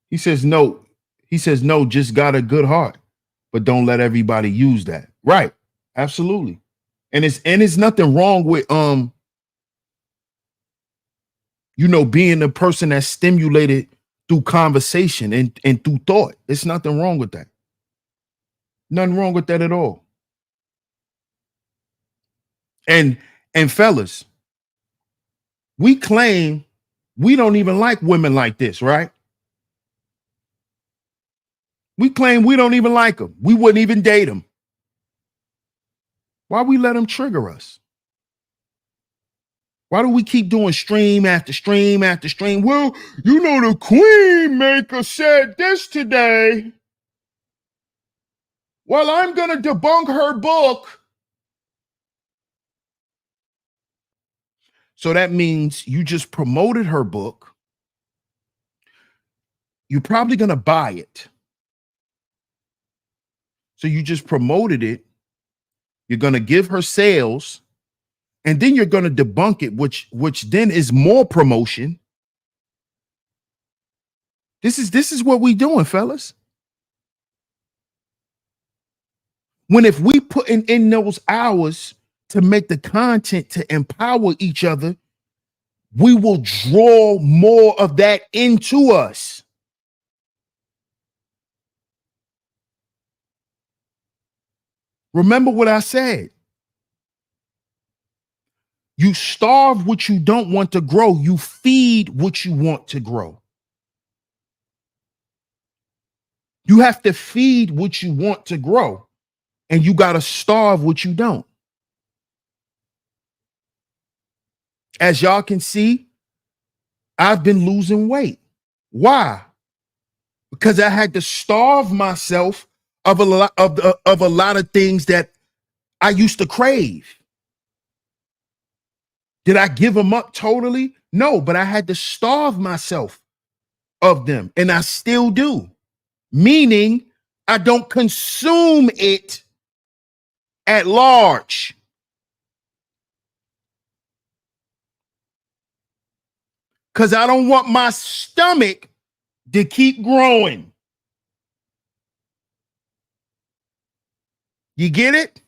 He says, no. He says, no, just got a good heart. But don't let everybody use that. Right. Absolutely. And it's nothing wrong with being the person that's stimulated through conversation and through thought. It's nothing wrong with that. Nothing wrong with that at all. And fellas, we claim we don't even like women like this, right? We claim we don't even like them. We wouldn't even date them. Why we let them trigger us? Why do we keep doing stream after stream after stream? Well, the queen maker said this today. Well, I'm going to debunk her book. So that means you just promoted her book. You're probably going to buy it. So you just promoted it. You're going to give her sales. And then you're going to debunk it, which then is more promotion. This is what we doing, fellas. When if we put in those hours to make the content to empower each other, we will draw more of that into us. Remember what I said. You starve what you don't want to grow. You feed what you want to grow. You have to feed what you want to grow, and you got to starve what you don't. As y'all can see, I've been losing weight. Why? Because I had to starve myself of a lot of things that I used to crave. Did I give them up totally? No, but I had to starve myself of them, and I still do. Meaning, I don't consume it at large. Because I don't want my stomach to keep growing. You get it?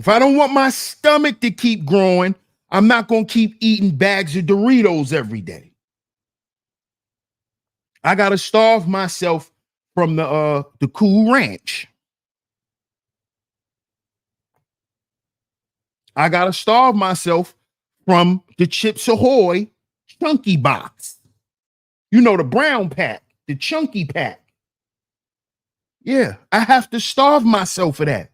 If I don't want my stomach to keep growing, I'm not going to keep eating bags of Doritos every day. I got to starve myself from the Cool Ranch. I got to starve myself from the Chips Ahoy chunky box. You know, the brown pack, the chunky pack. Yeah, I have to starve myself for that,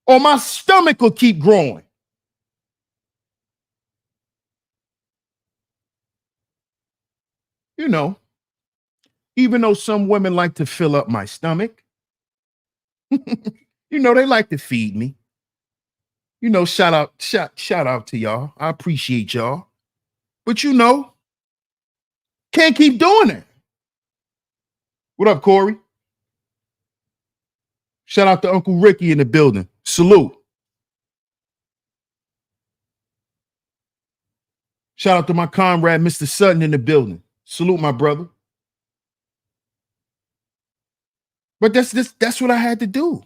or my stomach will keep growing. You know, even though some women like to fill up my stomach, you know, they like to feed me. You know, shout out to y'all. I appreciate y'all. But you know, can't keep doing it. What up, Corey? Shout out to Uncle Ricky in the building. Salute. Shout out to my comrade, Mr. Sutton, in the building. Salute, my brother. But that's what I had to do.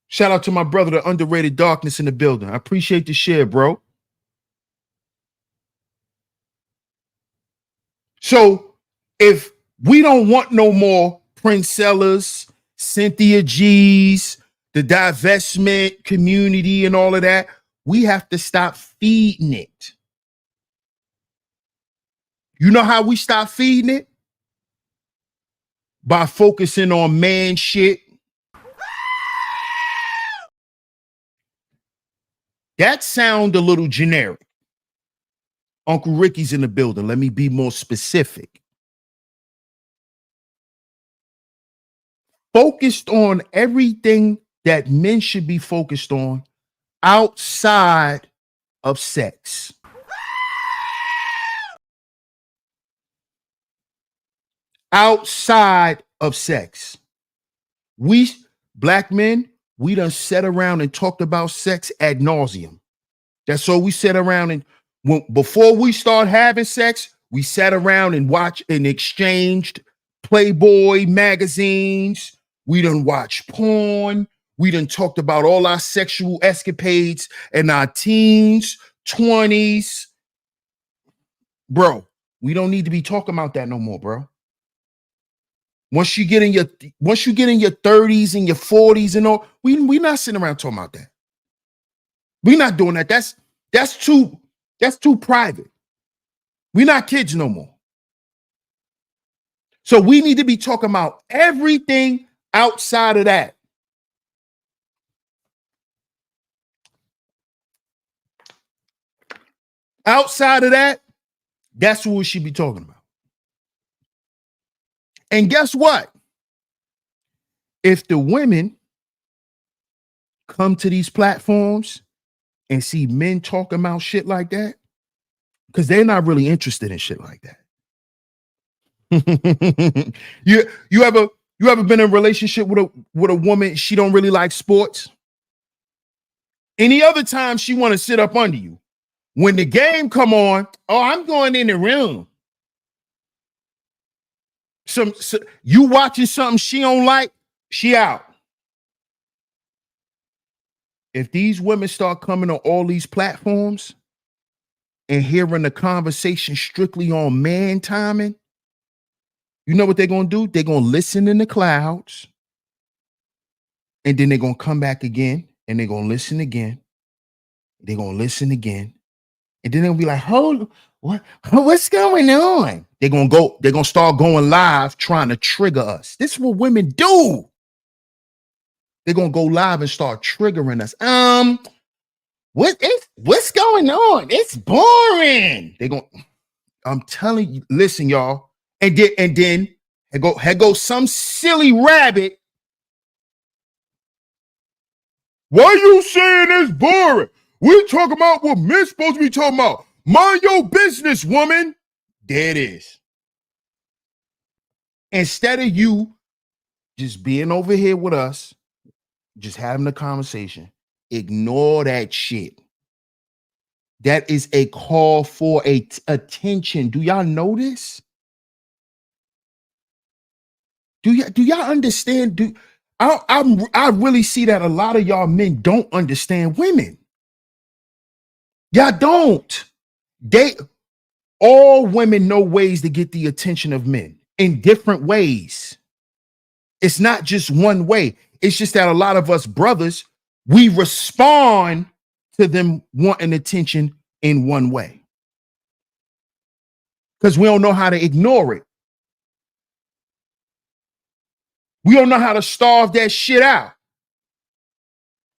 Shout out to my brother, the underrated darkness in the building. I appreciate the share, bro. So if we don't want no more Princellas, Cynthia G's, the divestment community and all of that, we have to stop feeding it. You know how we stop feeding it? By focusing on man shit. That sound a little generic. Uncle Ricky's in the building. Let me be more specific. Focused on everything that men should be focused on outside of sex. Outside of sex. We, black men, we done sat around and talked about sex ad nauseum. That's all we sat around and before we start having sex, we sat around and watched and exchanged Playboy magazines. We done watched porn. We done talked about all our sexual escapades in our teens, 20s. Bro, we don't need to be talking about that no more, bro. Once you get in your 30s and your 40s and all, we not sitting around talking about that. We're not doing that. That's too private. We're not kids no more. So we need to be talking about everything outside of that. Outside of that, that's what we should be talking about. And guess what? If the women come to these platforms and see men talking about shit like that, because they're not really interested in shit like that. you ever been in a relationship with a woman, she don't really like sports? Any other time she want to sit up under you. When the game come on, oh, I'm going in the room. You watching something she don't like, she out. If these women start coming on all these platforms and hearing the conversation strictly on man timing, you know what they're going to do? They're going to listen in the clouds, and then they're going to come back again, and they're going to listen again. They're going to listen again. And then they'll be like, hold, what's going on? They're going to start going live trying to trigger us. This is what women do. They're going to go live and start triggering us. What's going on? It's boring. I'm telling you, listen, y'all. And then here goes some silly rabbit. Why you saying it's boring? We talking about what men's supposed to be talking about. Mind your business, woman. There it is. Instead of you just being over here with us, just having a conversation, ignore that shit. That is a call for attention. Do y'all know this? Do y'all understand? I really see that a lot of y'all men don't understand women. Y'all don't. They all women know ways to get the attention of men in different ways. It's not just one way. It's just that a lot of us brothers, we respond to them wanting attention in one way because we don't know how to ignore it. We don't know how to starve that shit out.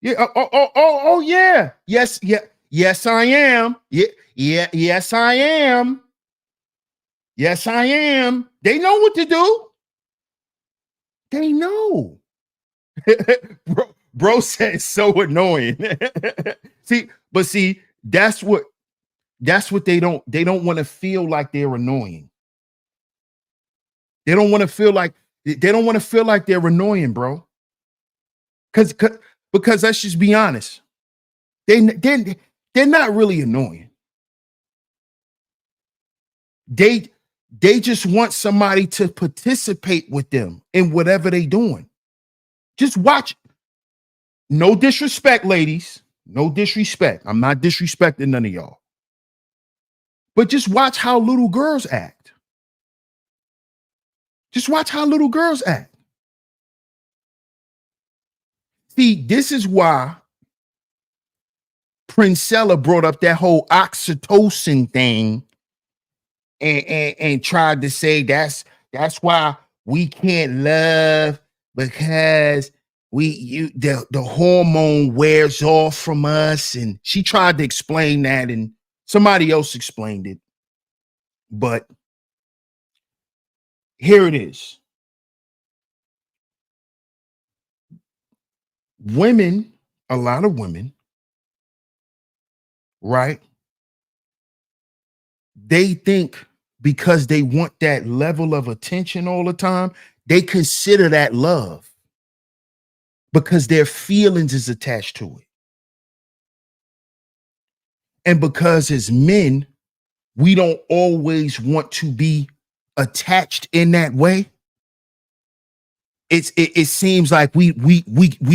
Yeah. Oh, yeah. Yes. Yeah. Yes, I am. Yeah. Yeah. Yes, I am. Yes, I am. They know what to do. They know. bro said it's so annoying. see, that's what they don't want to feel like they're annoying. They don't want to feel like they're annoying, bro. Cause because let's just be honest. They're not really annoying. They they just want somebody to participate with them in whatever they doing. Just watch. No disrespect, ladies. No disrespect. I'm not disrespecting none of y'all. But just watch how little girls act. Just watch how little girls act. See, this is why Princella brought up that whole oxytocin thing and tried to say that's why we can't love because the hormone wears off from us. And she tried to explain that and somebody else explained it. But here it is. Women, a lot of women, right? They think because they want that level of attention all the time, they consider that love because their feelings is attached to it. And because as men, we don't always want to be attached in that way. It seems like we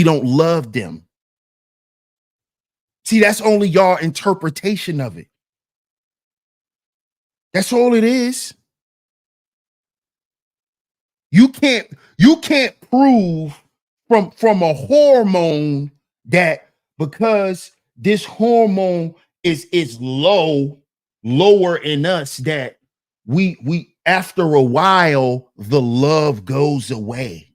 don't love them. See, that's only your interpretation of it. That's all it is. You can't prove from a hormone that because this hormone is lower in us that we after a while the love goes away.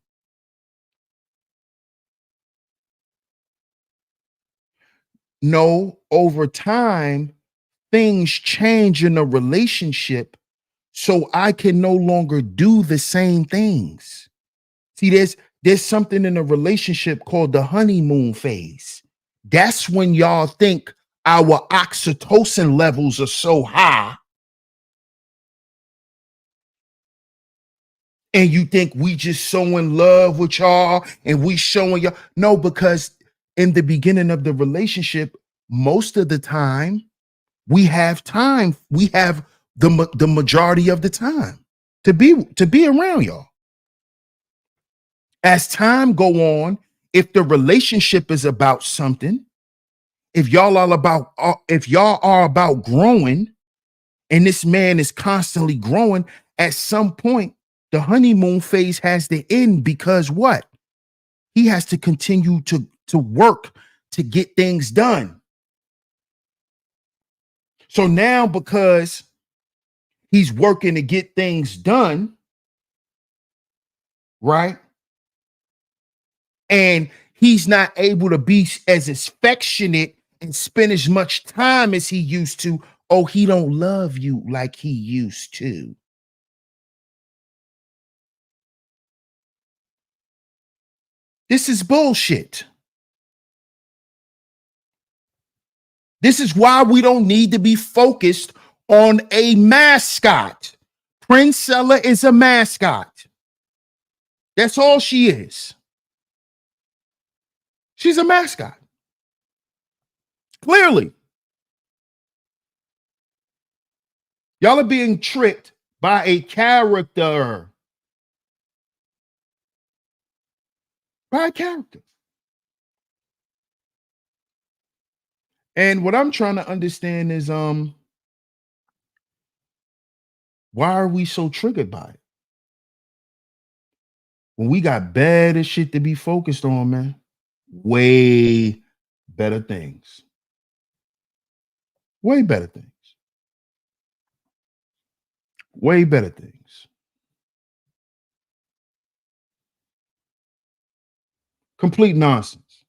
No, over time things change in a relationship so I can no longer do the same things. See, there's something in a relationship called the honeymoon phase. That's when y'all think our oxytocin levels are so high, and you think we just so in love with y'all and we showing y'all. No, because in the beginning of the relationship, most of the time we have time. We have the majority of the time to be around y'all. As time go on, if the relationship is about something, if y'all are about growing and this man is constantly growing, at some point the honeymoon phase has to end because what? He has to continue to work to get things done. So now because he's working to get things done, right? And he's not able to be as affectionate and spend as much time as he used to. Oh, he don't love you like he used to. This is bullshit. This is why we don't need to be focused on a mascot. Princella is a mascot. That's all she is. She's a mascot. Clearly, y'all are being tricked by a character. Bad character. And what I'm trying to understand is why are we so triggered by it? When we got better shit to be focused on, man. Way better things. Way better things. Way better things. Complete nonsense.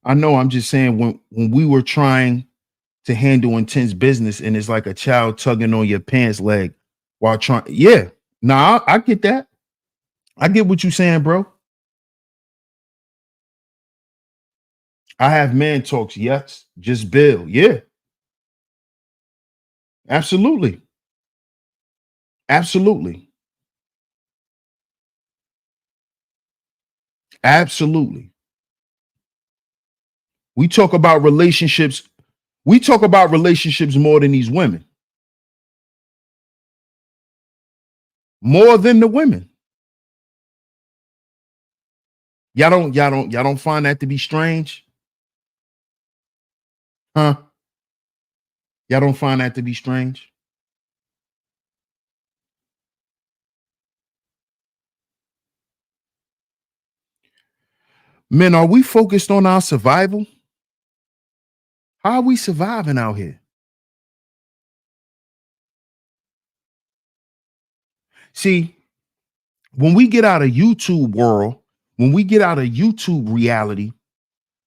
I know, I'm just saying when we were trying to handle intense business and it's like a child tugging on your pants leg while trying. Yeah. Nah, I get that. I get what you're saying, bro. I have man talks. Yes. Just Bill. Yeah. Absolutely. Absolutely. Absolutely. We talk about relationships. We talk about relationships more than these women. More than the women. Y'all don't find that to be strange? Huh? Y'all don't find that to be strange? Men, are we focused on our survival? How are we surviving out here? See, when we get out of YouTube world, when we get out of YouTube reality,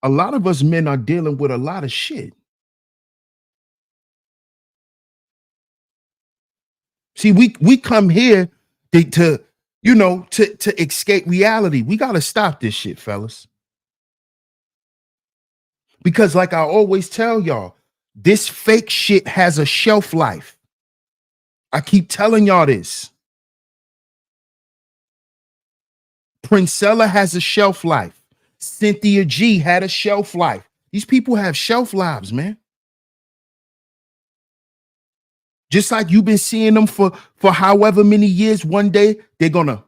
a lot of us men are dealing with a lot of shit. See, we come here to to escape reality. We got to stop this shit, fellas. Because like I always tell y'all, this fake shit has a shelf life. I keep telling y'all this. Princella has a shelf life. Cynthia G had a shelf life. These people have shelf lives, man. Just like you've been seeing them for however many years, one day they're gonna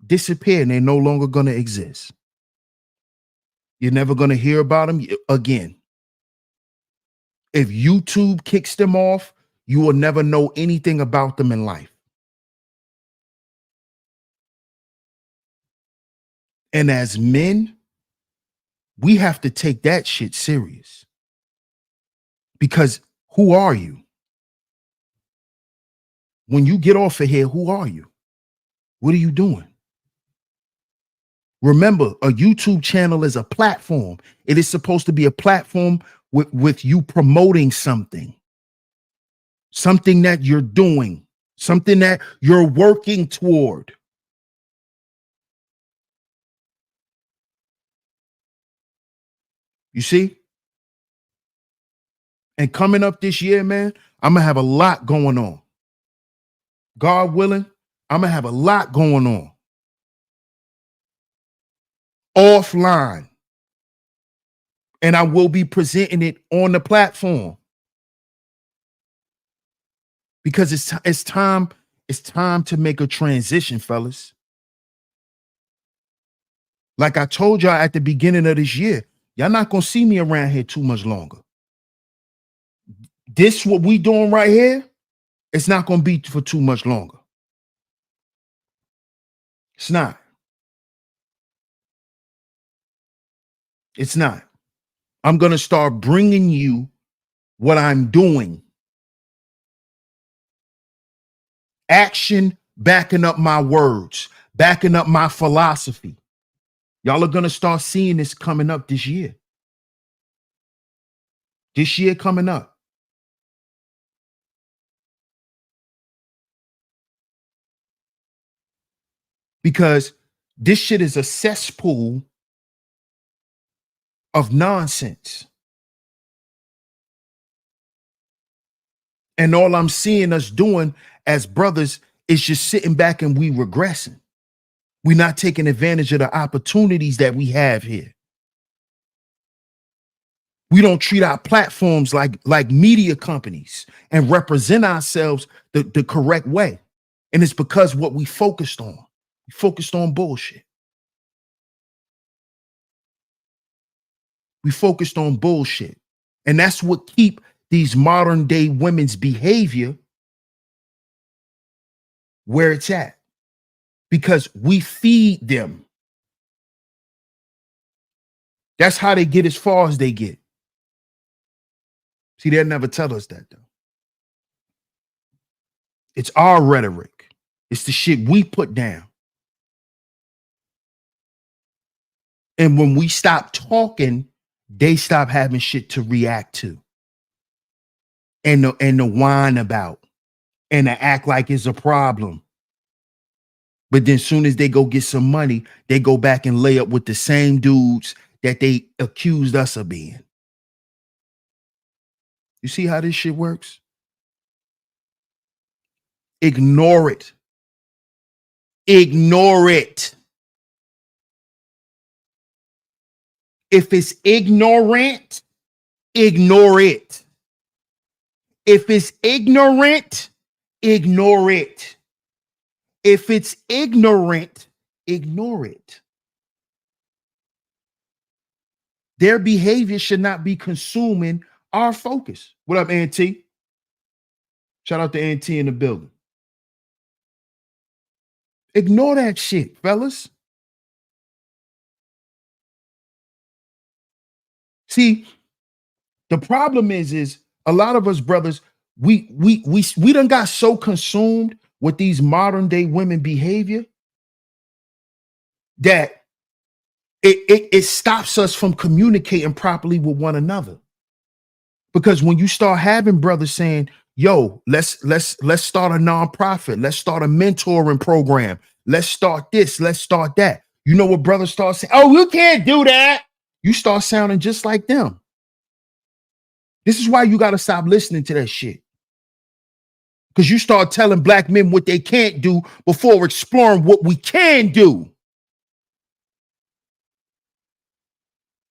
disappear and they're no longer gonna exist. You're never gonna hear about them again. If YouTube kicks them off, you will never know anything about them in life. And as men, we have to take that shit serious. Because who are you? When you get off of here, who are you? What are you doing? Remember, a YouTube channel is a platform. It is supposed to be a platform with you promoting something that you're doing, something that you're working toward. You see? And coming up this year, man, I'm going to have a lot going on. God willing, I'm going to have a lot going on. Offline. And I will be presenting it on the platform. Because it's time to make a transition, fellas. Like I told y'all at the beginning of this year, y'all not gonna see me around here too much longer. This what we doing right here, it's not gonna be for too much longer. It's not. It's not. I'm gonna start bringing you what I'm doing. Action backing up my words, backing up my philosophy. Y'all are gonna start seeing this coming up this year. This year coming up. Because this shit is a cesspool of nonsense. And all I'm seeing us doing as brothers is just sitting back and we regressing. We're not taking advantage of the opportunities that we have here. We don't treat our platforms like media companies and represent ourselves the correct way. And it's because what we focused on. We focused on bullshit. We focused on bullshit. And that's what keep these modern day women's behavior where it's at. Because we feed them. That's how they get as far as they get. See, they'll never tell us that, though. It's our rhetoric. It's the shit we put down. And when we stop talking, they stop having shit to react to. And to whine about. And to act like it's a problem. But then as soon as they go get some money, they go back and lay up with the same dudes that they accused us of being. You see how this shit works? Ignore it. Ignore it. If it's ignorant, ignore it. If it's ignorant, ignore it. If it's ignorant, ignore it. Their behavior should not be consuming our focus. What up, Auntie? Shout out to Auntie in the building. Ignore that shit, fellas. See, the problem is a lot of us brothers, we done got so consumed with these modern day women behavior that it stops us from communicating properly with one another. Because when you start having brothers saying, yo, let's start a nonprofit, let's start a mentoring program, let's start this, let's start that. You know what brothers start saying? Oh, you can't do that. You start sounding just like them. This is why you got to stop listening to that shit. Because you start telling black men what they can't do before exploring what we can do.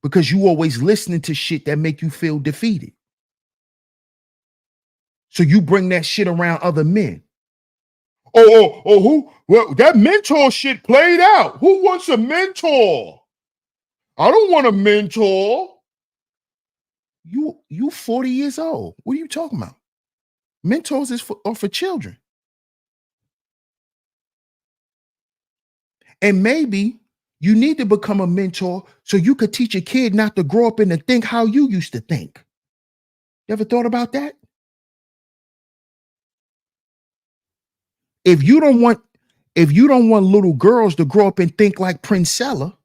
Because you always listening to shit that make you feel defeated. So you bring that shit around other men. Who? Well, that mentor shit played out. Who wants a mentor? I don't want a mentor. You 40 years old. What are you talking about? Mentors are for children. And maybe you need to become a mentor so you could teach a kid not to grow up and to think how you used to think. You ever thought about that? If you don't want little girls to grow up and think like Princella,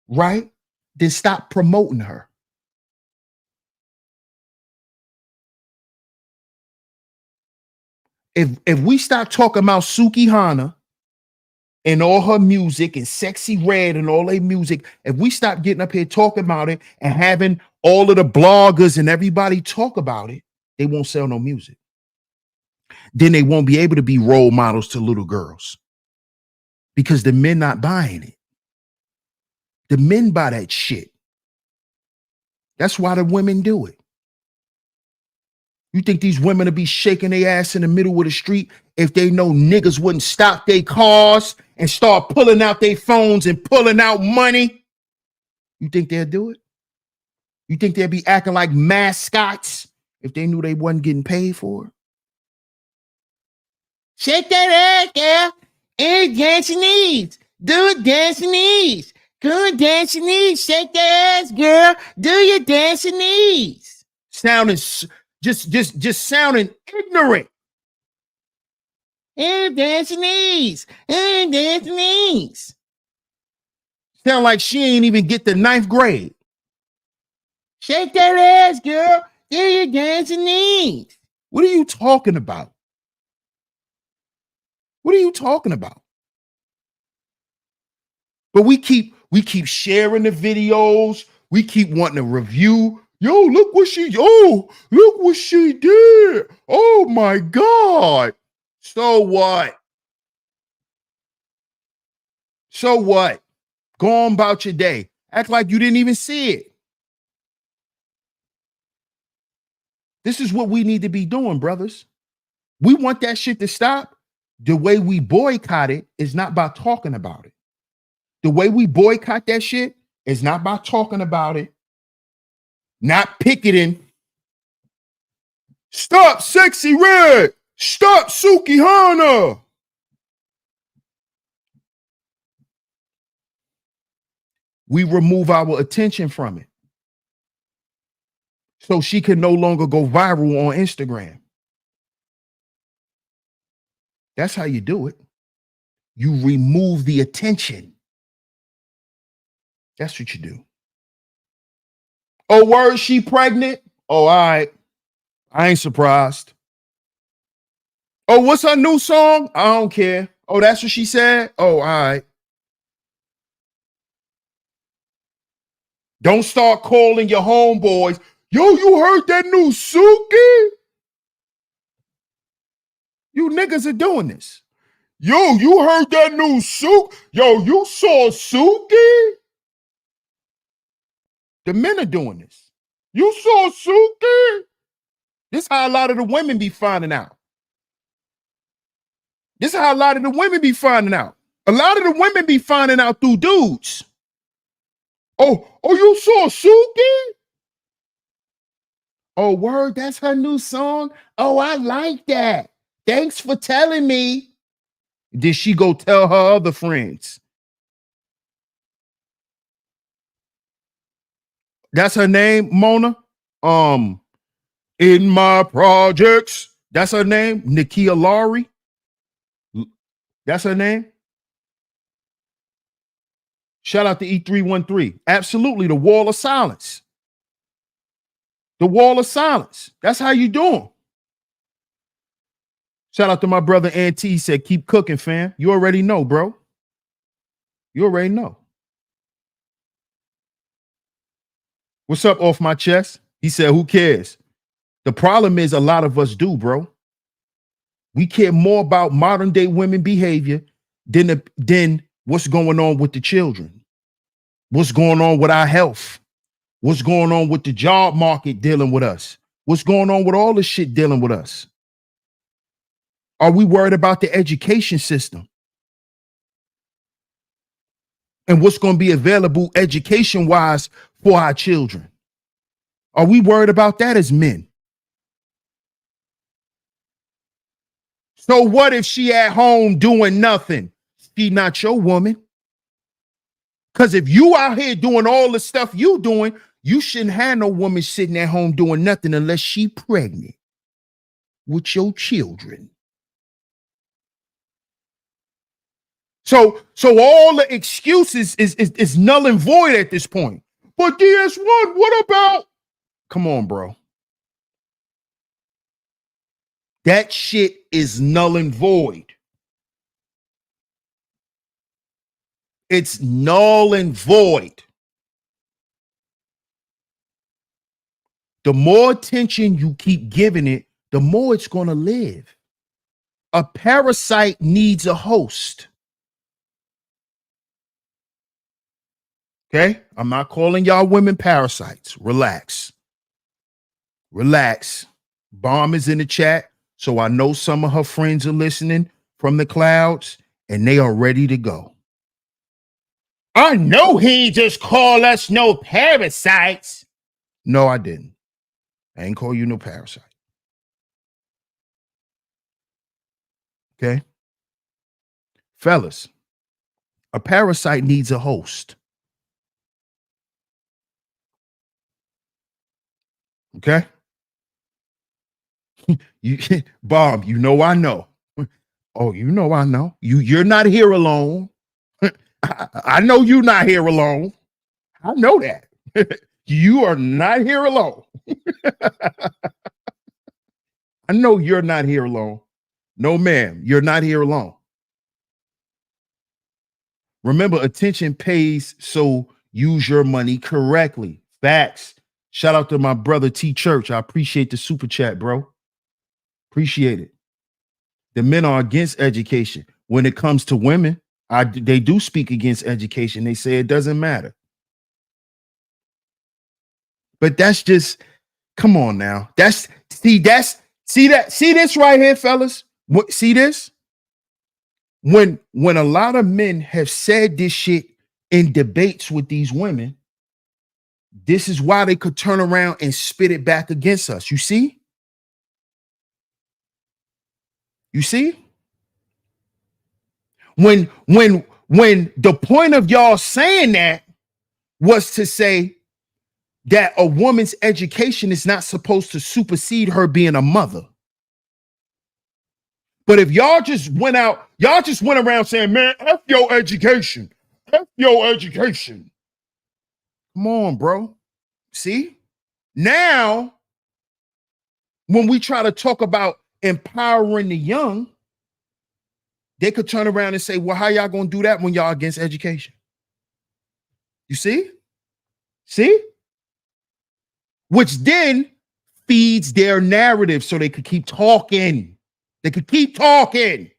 right? Then stop promoting her. If we stop talking about Suki Hana and all her music and Sexy Red and all their music, if we stop getting up here talking about it and having all of the bloggers and everybody talk about it, they won't sell no music. Then they won't be able to be role models to little girls because the men not buying it. The men buy that shit. That's why the women do it. You think these women will be shaking their ass in the middle of the street if they know niggas wouldn't stop their cars and start pulling out their phones and pulling out money? You think they'll do it? You think they'll be acting like mascots if they knew they wasn't getting paid for it? Shake that ass, girl. And dance your knees. Do it, dance your knees. Go dance your knees. Shake that ass, girl. Do your dance your knees. Sounding just sounding ignorant. And dance your knees. And dance your knees. Sound like she ain't even get the 9th grade. Shake that ass, girl. Do your dance your knees. What are you talking about? What are you talking about? But we keep sharing the videos. We keep wanting to review. Look what she did. Oh my God. So what? So what? Go on about your day. Act like you didn't even see it. This is what we need to be doing, brothers. We want that shit to stop. The way we boycott it is not by talking about it. The way we boycott that shit is not by talking about it, not picketing. Stop Sexy Red. Stop Suki Hana. We remove our attention from it, so she can no longer go viral on Instagram. That's how you do it. You remove the attention. That's what you do. Oh, word, she pregnant? Oh, all right. I ain't surprised. Oh, what's her new song? I don't care. Oh, that's what she said? Oh, all right. Don't start calling your homeboys. Yo, you heard that new Suki? You niggas are doing this. Yo, you heard that new Suki? Yo, you saw Suki? The men are doing this. You saw Suki? This is how a lot of the women be finding out. This is how a lot of the women be finding out. A lot of the women be finding out through dudes. Oh, you saw Suki? Oh, word, that's her new song? Oh, I like that. Thanks for telling me. Did she go tell her other friends? That's her name, Mona? In my projects. That's her name, Nikia Laurie. That's her name. Shout out to E313. Absolutely, the wall of silence. The wall of silence. That's how you doing. Shout out to my brother Auntie. He said, keep cooking, fam. You already know, bro. You already know. What's up off my chest? He said, who cares? The problem is a lot of us do, bro. We care more about modern day women behavior than what's going on with the children. What's going on with our health? What's going on with the job market dealing with us? What's going on with all this shit dealing with us? Are we worried about the education system and what's going to be available education-wise for our children? Are we worried about that as men? So what if she at home doing nothing? She not your woman. Because if you out here doing all the stuff you doing, you shouldn't have no woman sitting at home doing nothing unless she pregnant with your children. So all the excuses is null and void at this point. But DS1, what about? Come on, bro. That shit is null and void. It's null and void. The more attention you keep giving it, the more it's going to live. A parasite needs a host. Okay? I'm not calling y'all women parasites. Relax. Relax. Bomb is in the chat, so I know some of her friends are listening from the clouds, and they are ready to go. I know he just called us no parasites. No, I didn't. I ain't call you no parasite. Okay? Fellas, a parasite needs a host. Okay? You Bob, you know I know. Oh, you know I know. You're not here alone. I know you're not here alone. I know that. You are not here alone. I know you're not here alone. No, ma'am, you're not here alone. Remember, attention pays, so use your money correctly. Facts. Shout out to my brother T Church. I appreciate the super chat, bro. Appreciate it. The men are against education. When it comes to women, they do speak against education. They say it doesn't matter. But that's just, come on now. See this right here, fellas. See this? when a lot of men have said this shit in debates with these women, this is why they could turn around and spit it back against us. You see? You see? When the point of y'all saying that was to say that a woman's education is not supposed to supersede her being a mother. But if y'all just went around saying, man, F your education. F your education. Come on, bro. See? Now, when we try to talk about empowering the young, they could turn around and say, well, how y'all gonna do that when y'all against education? You see? See? Which then feeds their narrative so they could keep talking. They could keep talking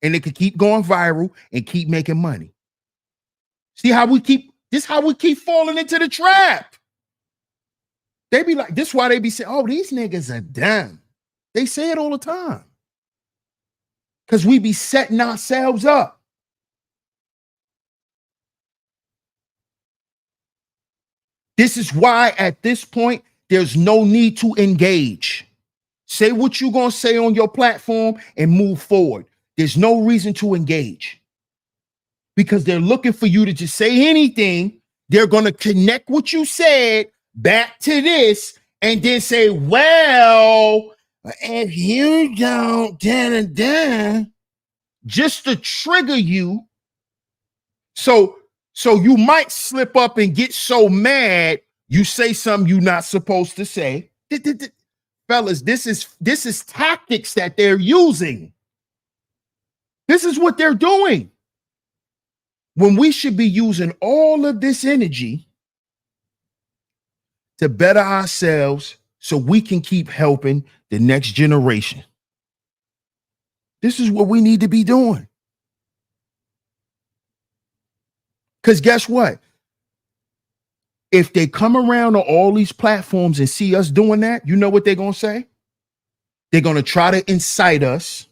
and they could keep going viral and keep making money. See how we keep falling into the trap. They be like, this is why they be saying, oh, these niggas are dumb. They say it all the time. Because we be setting ourselves up. This is why at this point, there's no need to engage. Say what you're going to say on your platform and move forward. There's no reason to engage. Because they're looking for you to just say anything. They're going to connect what you said back to this and then say, well, if you don't, just to trigger you. So you might slip up and get so mad, you say something you're not supposed to say. Fellas, this is tactics that they're using. This is what they're doing. When we should be using all of this energy to better ourselves so we can keep helping the next generation. This is what we need to be doing. Because guess what? If they come around on all these platforms and see us doing that, you know what they're going to say? They're going to try to incite us.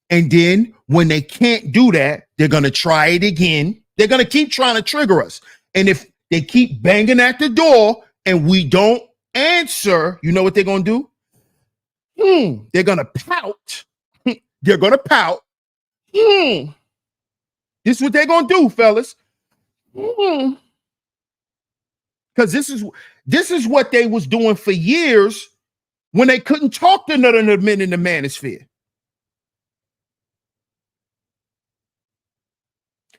And then when they can't do that, they're going to try it again. They're going to keep trying to trigger us. And if they keep banging at the door and we don't answer, you know what they're going to do? They're going to pout. They're going to pout. This is what they're going to do, fellas. Because this is what they was doing for years when they couldn't talk to none of the men in the manosphere.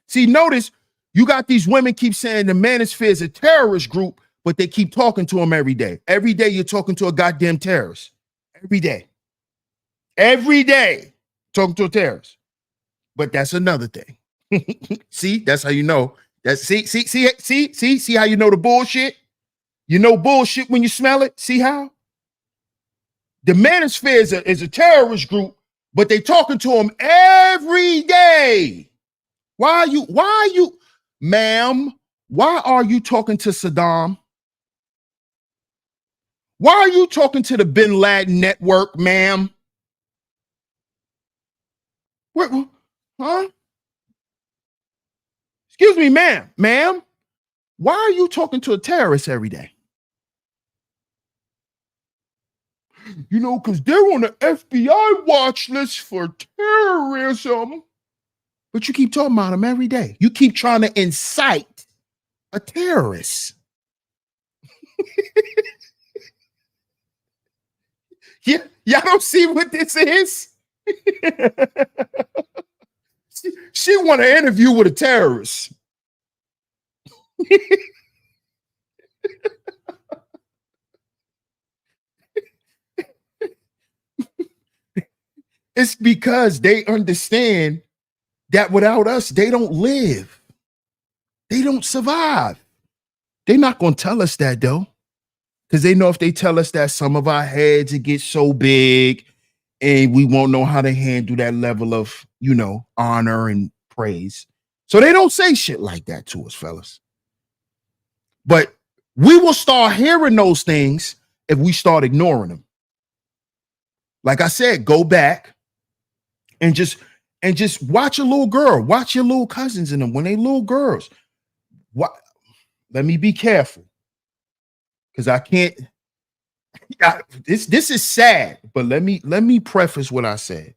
See, notice you got these women keep saying the manosphere is a terrorist group, but they keep talking to them every day. Every day you're talking to a goddamn terrorist. Every day. Every day talking to a terrorist. But that's another thing. See, that's how you know. See how you know the bullshit? You know bullshit when you smell it. See how? The manosphere is a terrorist group, but they talking to them every day. Why are you, ma'am? Why are you talking to Saddam? Why are you talking to the Bin Laden network, ma'am? What, huh? Excuse me, ma'am. Why are you talking to a terrorist every day? You know, because they're on the FBI watch list for terrorism. But you keep talking about them every day. You keep trying to incite a terrorist. Yeah, y'all don't see what this is? She want an interview with a terrorist. It's because they understand that without us, they don't live. They don't survive. They're not going to tell us that, though, because they know if they tell us that, some of our heads, it gets so big and we won't know how to handle that level of, you know, honor and praise. So they don't say shit like that to us, fellas. But we will start hearing those things if we start ignoring them. Like I said, go back and just and just watch a little girl, watch your little cousins in them when they little girls. What? Let me be careful because I can't. This is sad, but let me preface what I said.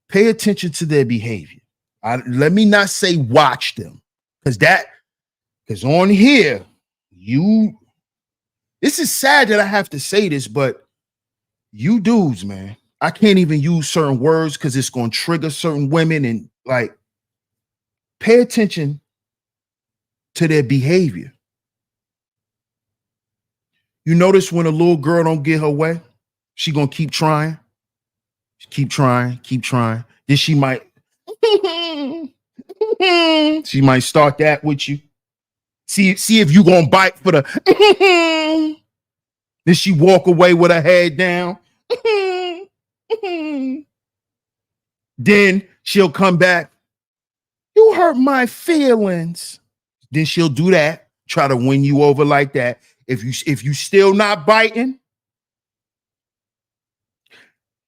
Pay attention to their behavior. Let me not say watch them, because on here, this is sad that I have to say this, but you dudes, man, I can't even use certain words because it's going to trigger certain women, and like, pay attention to their behavior. You notice when a little girl don't get her way, she gonna keep trying, keep trying. Then she might start that with you. See if you gonna bite for the then she walk away with her head down. Then she'll come back. You hurt my feelings. Then she'll do that, try to win you over like that. If you still not biting,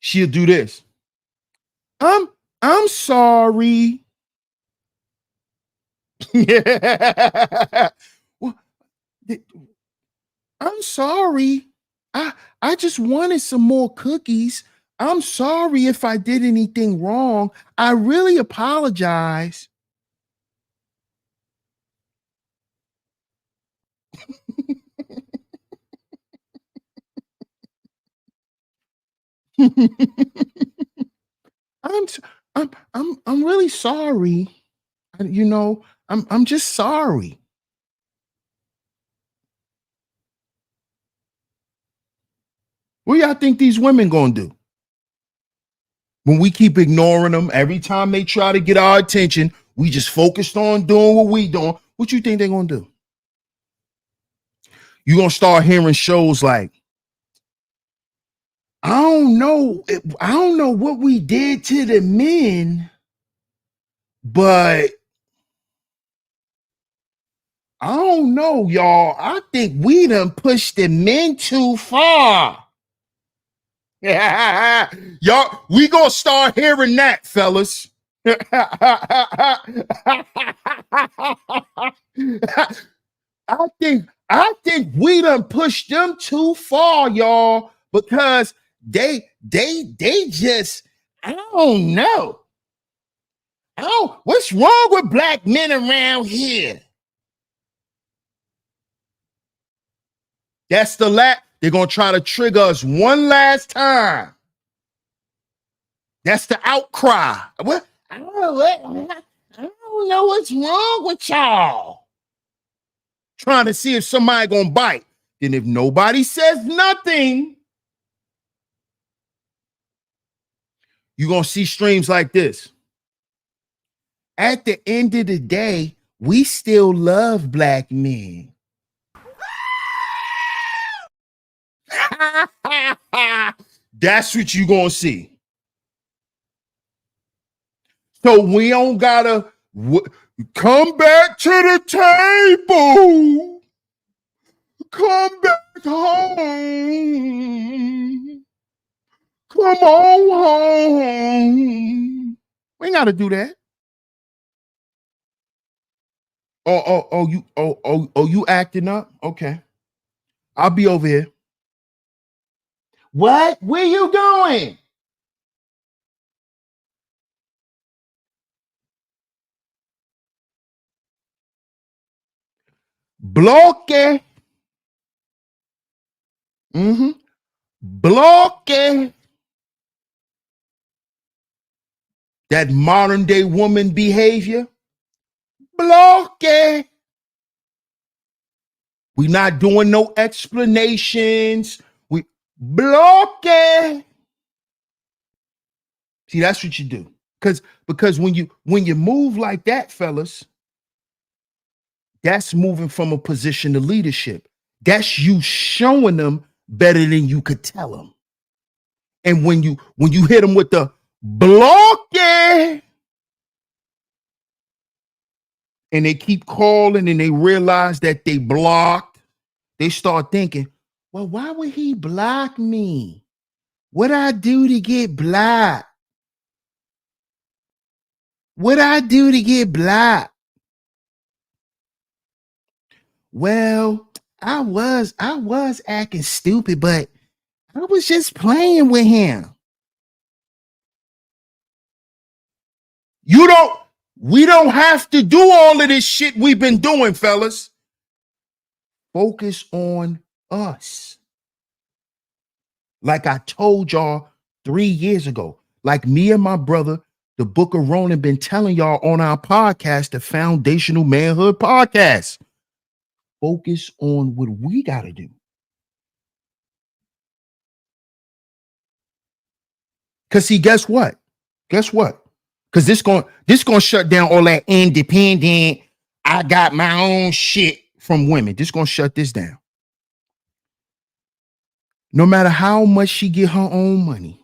she'll do this. I'm sorry. Well, I'm sorry. I just wanted some more cookies. I'm sorry if I did anything wrong. I really apologize. I'm really sorry. I'm just sorry. What y'all think these women gonna do? When we keep ignoring them, every time they try to get our attention, we just focused on doing what we doing. What you think they're gonna do? You're gonna start hearing shows like, I don't know what we did to the men, but I don't know, y'all. I think we done pushed the men too far. Y'all, we gonna start hearing that, fellas. I think we done pushed them too far, y'all, because they just, I don't know. What's wrong with black men around here? That's they're gonna try to trigger us one last time. That's the outcry. What? I don't know what's wrong with y'all. Trying to see if somebody gonna bite. Then if nobody says nothing, you're gonna see streams like this. At the end of the day, we still love black men. That's what you're gonna see. So we don't gotta come back to the table. Come back home. Come on home. We ain't gotta do that. You acting up? Okay. I'll be over here. What? Where you going? Bloque. Bloque. That modern day woman behavior. Bloque. We not doing no explanations. We bloque. See, that's what you do. Because when you move like that, fellas, that's moving from a position of leadership. That's you showing them better than you could tell them. And when you hit them with the bloque, and they keep calling and they realize that they blocked, they start thinking, well, why would he block me? What'd I do to get blocked? What I do to get blocked? Well, I was acting stupid, but I was just playing with him. We don't have to do all of this shit we've been doing, fellas. Focus on us. Like I told y'all 3 years ago, like me and my brother, the Book of Ronan, been telling y'all on our podcast, the Foundational Manhood Podcast. Focus on what we got to do. Because see, guess what? Because this gonna shut down all that independent, I got my own shit from women. This gonna shut this down. No matter how much she get her own money,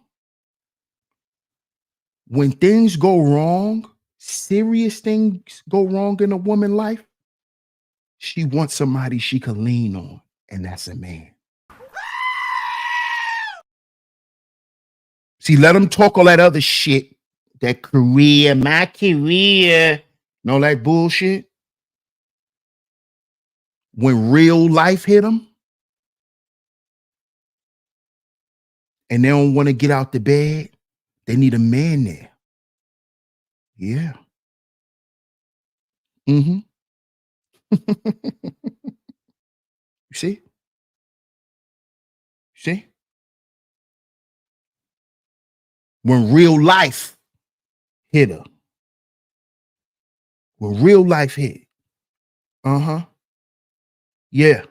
when things go wrong, serious things go wrong in a woman's life, she wants somebody she can lean on, and that's a man. See, let them talk all that other shit, that career, my career, and all that bullshit. When real life hit them, and they don't want to get out the bed, they need a man there. Yeah. Mm-hmm. You see? See? When real life hit her. When real life hit. Uh-huh. Yeah.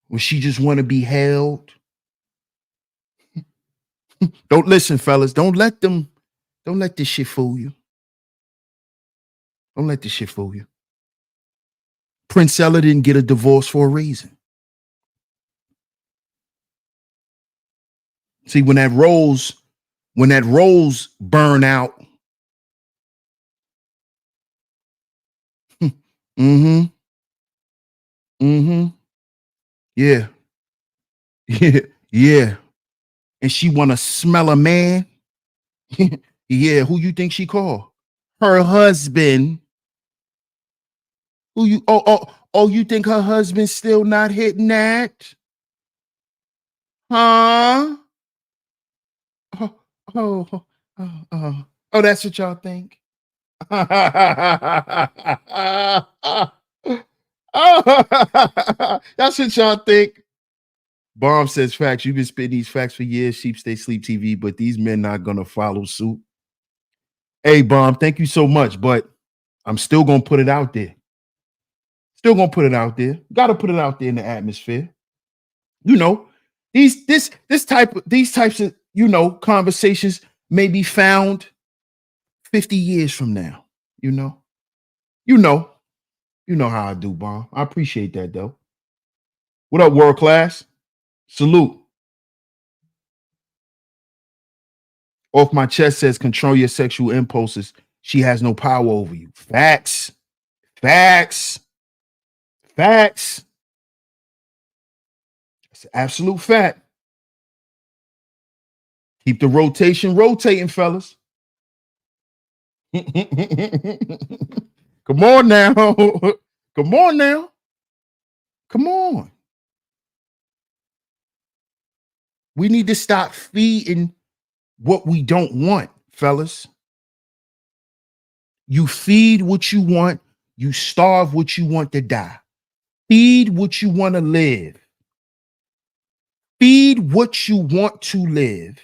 When she just want to be held. Don't listen, fellas. Don't let this shit fool you. Don't let this shit fool you. Prince Ella didn't get a divorce for a reason. See, when that rose burn out, mm-hmm. Mm-hmm. Yeah. Yeah. Yeah. And she wanna smell a man. Yeah, who you think she called? Her husband. Who you you think her husband's still not hitting that? Huh? Oh, oh, that's what y'all think. That's what y'all think. Bomb says facts. You've been spitting these facts for years, Sheep Stay Sleep TV, but these men not gonna follow suit. Hey, Bomb, thank you so much, but I'm still gonna put it out there. Still gonna put it out there. Gotta put it out there in the atmosphere. You know, these types of conversations may be found 50 years from now. You know how I do, Bomb. I appreciate that though. What up, world class? Salute. Off my chest says control your sexual impulses. She has no power over you. Facts. Facts. Facts. It's an absolute fact. Keep the rotation rotating, fellas. Come on now. Come on now. Come on. We need to stop feeding what we don't want, fellas. You feed what you want, you starve what you want to die. Feed what you want to live. Feed what you want to live.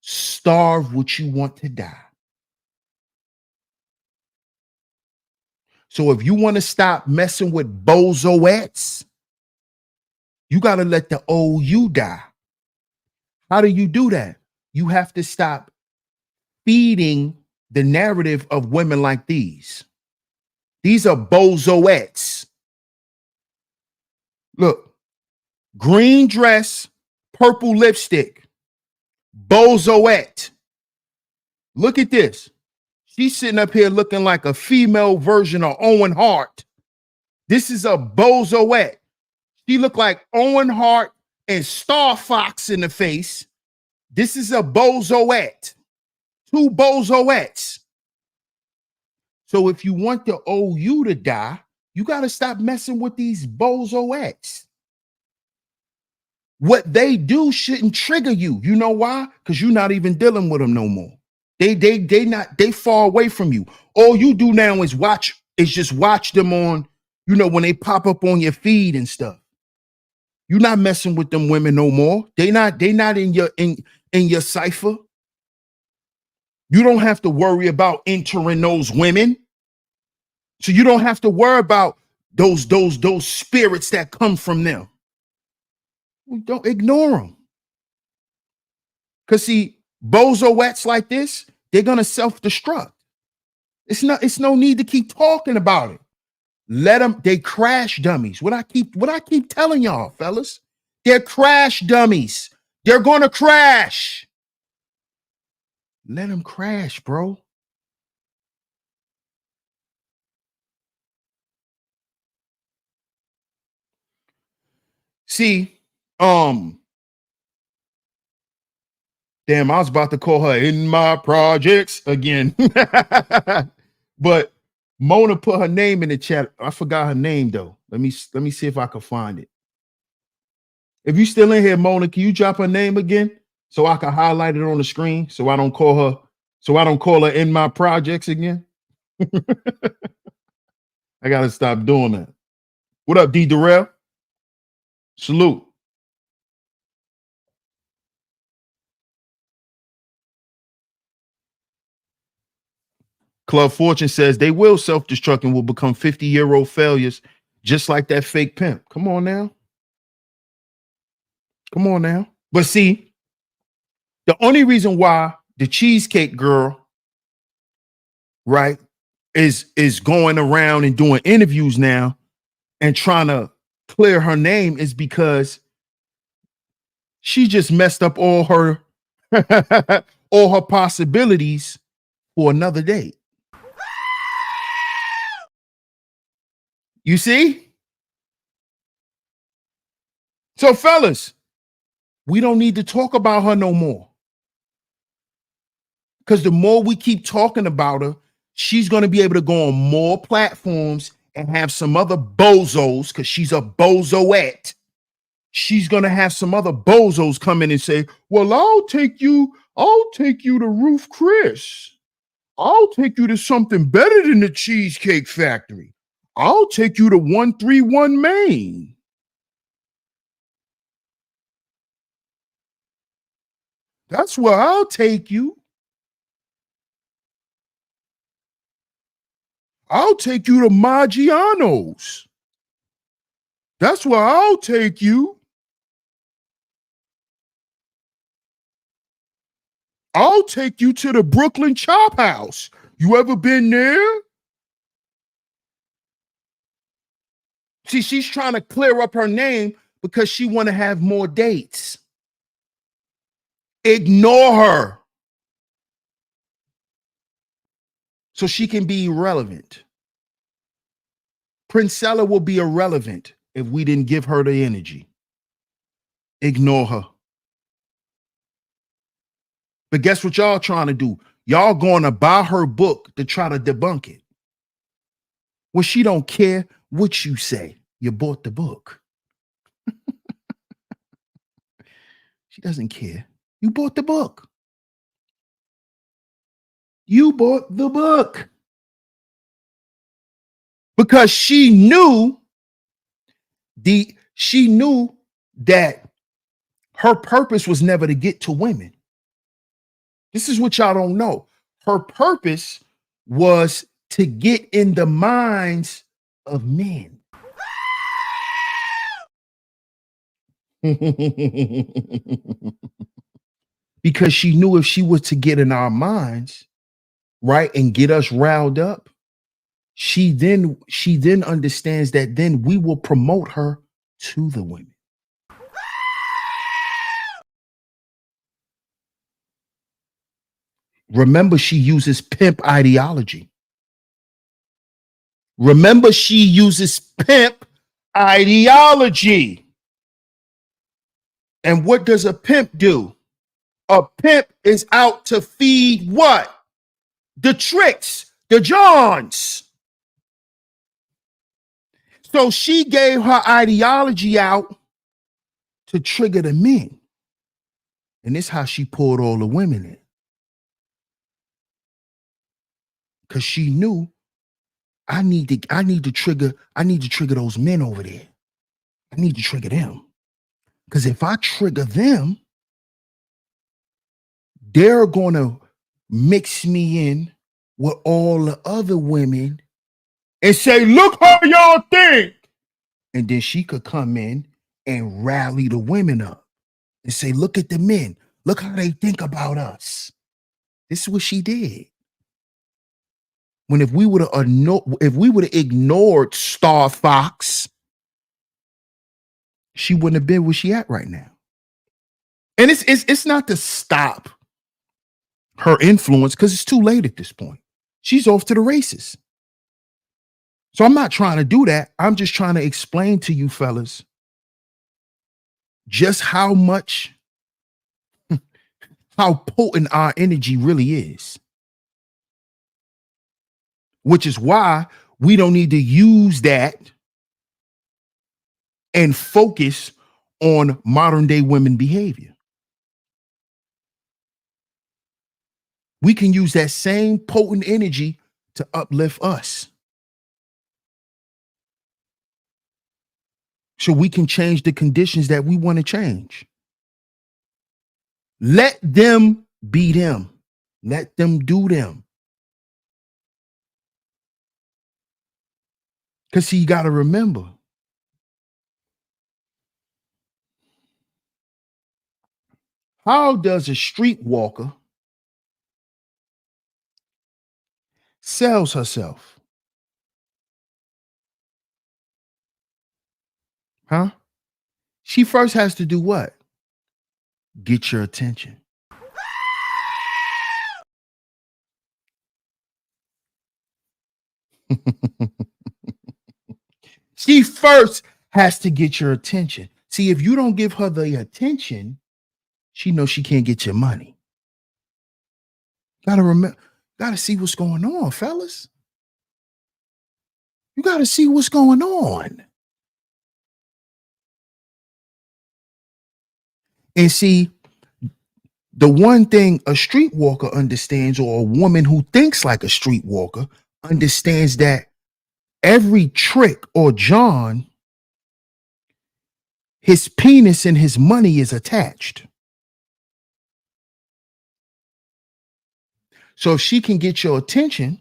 Starve what you want to die. So if you want to stop messing with bozoettes, you got to let the old you die. How do you do that? You have to stop feeding the narrative of women like these. These are bozoettes. Look, green dress, purple lipstick, bozoette. Look at this. She's sitting up here looking like a female version of Owen Hart. This is a bozoette. She looked like Owen Hart and Star Fox in the face. This is a bozoette. 2 bozoettes. So if you want the OU to die, you got to stop messing with these bozoettes. What they do shouldn't trigger you. You know why? Because you're not even dealing with them no more. They far away from you. All you do now is just watch them on, when they pop up on your feed and stuff. You're not messing with them women no more. They not in your cipher. You don't have to worry about entering those women. So you don't have to worry about those spirits that come from them. Don't ignore them. Because see, bozoettes like this, they're gonna self-destruct. It's no need to keep talking about it. Let them, they crash dummies. What I keep telling y'all, fellas, they're crash dummies. They're gonna crash. Let them crash, bro. See, damn, I was about to call her in my projects again. But Mona put her name in the chat. I forgot her name though. Let me see if I can find it. If you still in here, Mona, can you drop her name again so I can highlight it on the screen so I don't call her in my projects again? I gotta stop doing that. What up, D Durrell? Salute. Club Fortune says they will self-destruct and will become 50-year-old failures, just like that fake pimp. Come on now. Come on now. But see, the only reason why the Cheesecake girl, right, is going around and doing interviews now and trying to clear her name is because she just messed up all her all her possibilities for another date. You see? So fellas, we don't need to talk about her no more. Because the more we keep talking about her, she's going to be able to go on more platforms and have some other bozos, because she's a bozoette. She's going to have some other bozos come in and say, well, I'll take you to Roof Chris. I'll take you to something better than the Cheesecake Factory. I'll take you to 131 Main. That's where I'll take you. I'll take you to Maggiano's. That's where I'll take you. I'll take you to the Brooklyn Chop House. You ever been there? See, she's trying to clear up her name because she want to have more dates. Ignore her so she can be irrelevant. Princella will be irrelevant if we didn't give her the energy. Ignore her. But guess what y'all trying to do? Y'all going to buy her book to try to debunk it. Well, she don't care what you say. You bought the book. She doesn't care. You bought the book. You bought the book. Because she knew that her purpose was never to get to women. This is what y'all don't know. Her purpose was to get in the minds of men. Because she knew if she was to get in our minds, right, and get us riled up, she then understands that then we will promote her to the women. Remember, she uses pimp ideology. Remember, she uses pimp ideology. And what does a pimp do? A pimp is out to feed what? The tricks, the Johns. So she gave her ideology out to trigger the men. And this is how she pulled all the women in. Because she knew I need to trigger those men over there. I need to trigger them. Because if I trigger them, they're gonna mix me in with all the other women and say, look how y'all think. And then she could come in and rally the women up and say, look at the men. Look how they think about us. This is what she did. When if we would have ignored Star Fox, she wouldn't have been where she at right now. And it's not to stop her influence, because it's too late at this point. She's off to the races. So I'm not trying to do that. I'm just trying to explain to you fellas just how potent our energy really is. Which is why we don't need to use that and focus on modern day women behavior. We can use that same potent energy to uplift us. So we can change the conditions that we want to change. Let them be them. Let them do them. Because see, you got to remember, how does a streetwalker sells herself? Huh? She first has to do what? Get your attention. She first has to get your attention. See, if you don't give her the attention, she knows she can't get your money. Gotta see what's going on, fellas. You gotta see what's going on. And see, the one thing a streetwalker understands, or a woman who thinks like a streetwalker understands, that every trick or John, his penis and his money is attached. So if she can get your attention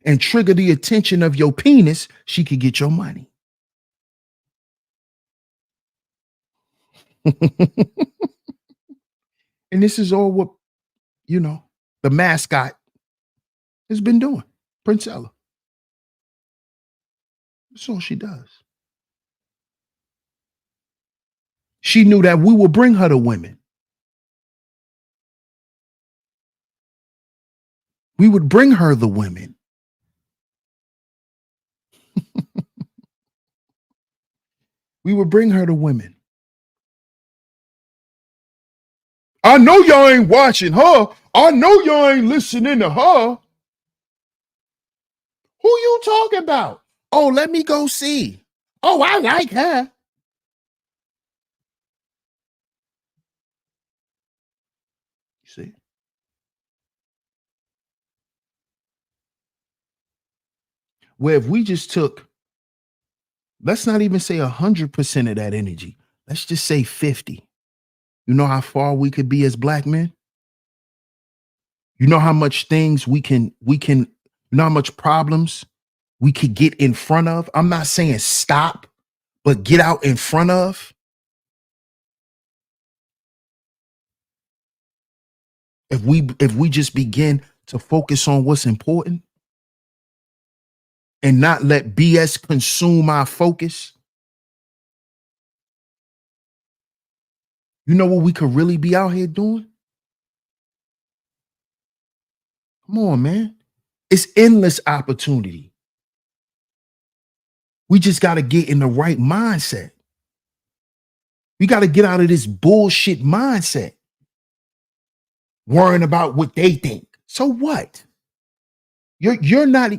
and trigger the attention of your penis, she could get your money. And this is all what, the mascot has been doing. Princella. That's all she does. She knew that we would bring her to women. We would bring her the women. We would bring her to women. I know y'all ain't watching her. I know y'all ain't listening to her. Who you talking about? Oh, let me go see. Oh, I like her. You see? Where if we just took, let's not even say 100% of that energy. Let's just say 50. You know how far we could be as black men? You know how much things you know how much problems we could get in front of? I'm not saying stop, but get out in front of. If we just begin to focus on what's important and not let BS consume our focus, you know what we could really be out here doing? Come on, man. It's endless opportunity. We just got to get in the right mindset. We got to get out of this bullshit mindset, worrying about what they think. So what? You're not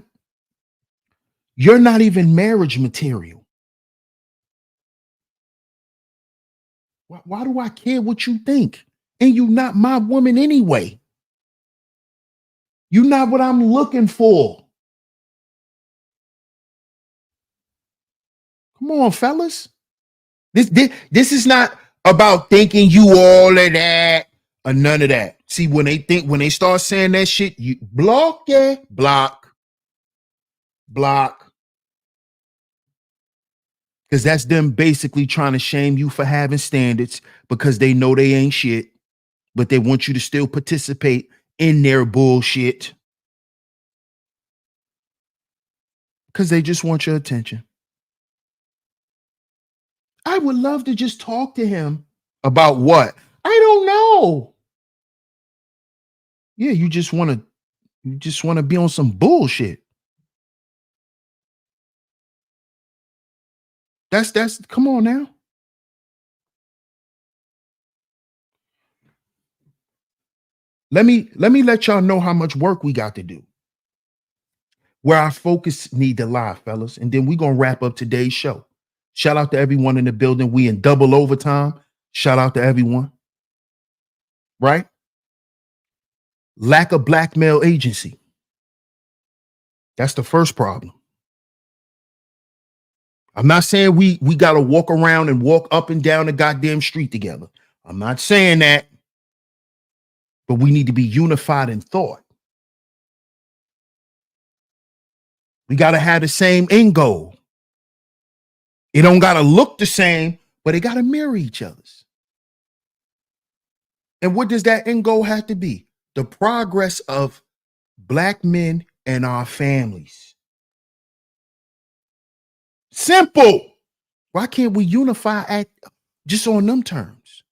even marriage material. Why do I care what you think? And you not my woman anyway. You're not what I'm looking for. Come on, fellas. This is not about thinking you all of that or none of that. See, when they start saying that shit, you block it, block. Because that's them basically trying to shame you for having standards because they know they ain't shit, but they want you to still participate in their bullshit. Because they just want your attention. I would love to just talk to him about what? I don't know. Yeah, you just want to be on some bullshit. That's come on now. Let me let y'all know how much work we got to do. Where our focus need to lie, fellas. And then we're gonna wrap up today's show. Shout out to everyone in the building. We in double overtime. Shout out to everyone. Right? Lack of black male agency. That's the first problem. I'm not saying we got to walk around and walk up and down the goddamn street together. I'm not saying that. But we need to be unified in thought. We got to have the same end goal. It don't got to look the same, but it got to mirror each other's. And what does that end goal have to be? The progress of black men and our families. Simple. Why can't we unify at just on them terms?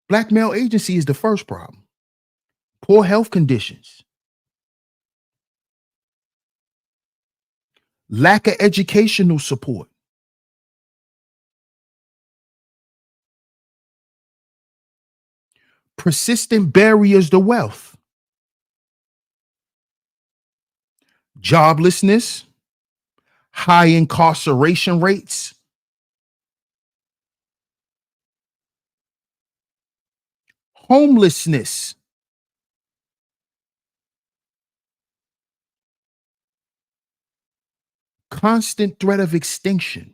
Black male agency is the first problem. Poor health conditions. Lack of educational support. Persistent barriers to wealth. Joblessness. High incarceration rates. Homelessness. Constant threat of extinction,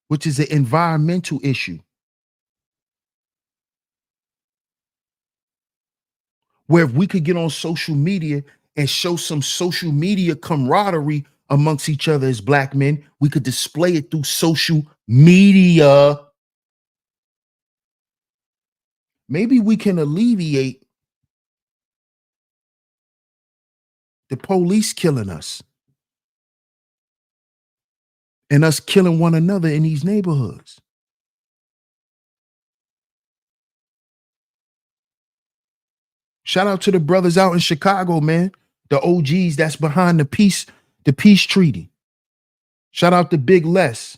which is an environmental issue. Where if we could get on social media and show some social media camaraderie amongst each other as black men, we could display it through social media. Maybe we can alleviate the police killing us and us killing one another in these neighborhoods. Shout out to the brothers out in Chicago, man. The OGs that's behind the peace treaty. Shout out to Big Les.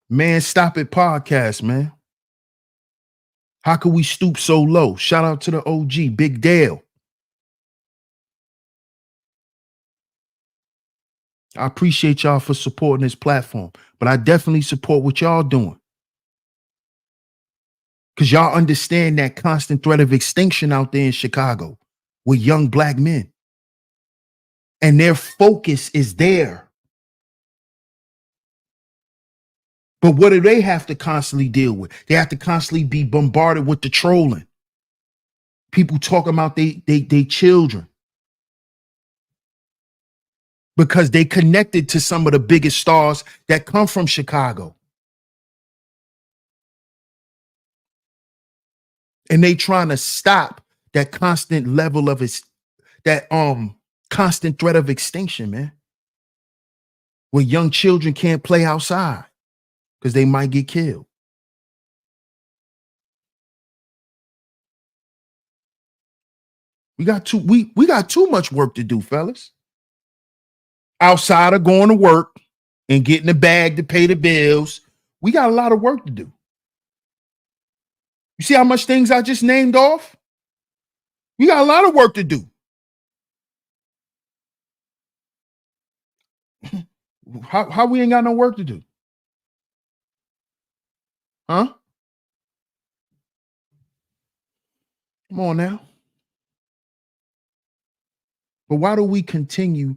Man, Stop It podcast, man. How could we stoop so low? Shout out to the OG, Big Dale. I appreciate y'all for supporting this platform, but I definitely support what y'all doing. Because y'all understand that constant threat of extinction out there in Chicago with young black men. And their focus is there. But what do they have to constantly deal with? They have to constantly be bombarded with the trolling. People talking about they children. Because they connected to some of the biggest stars that come from Chicago. And they trying to stop that constant level of that constant threat of extinction, man. Where young children can't play outside because they might get killed. We got too much work to do, fellas. Outside of going to work and getting the bag to pay the bills, we got a lot of work to do. You see how much things I just named off? We got a lot of work to do. How we ain't got no work to do? Huh? Come on now. But why do we continue,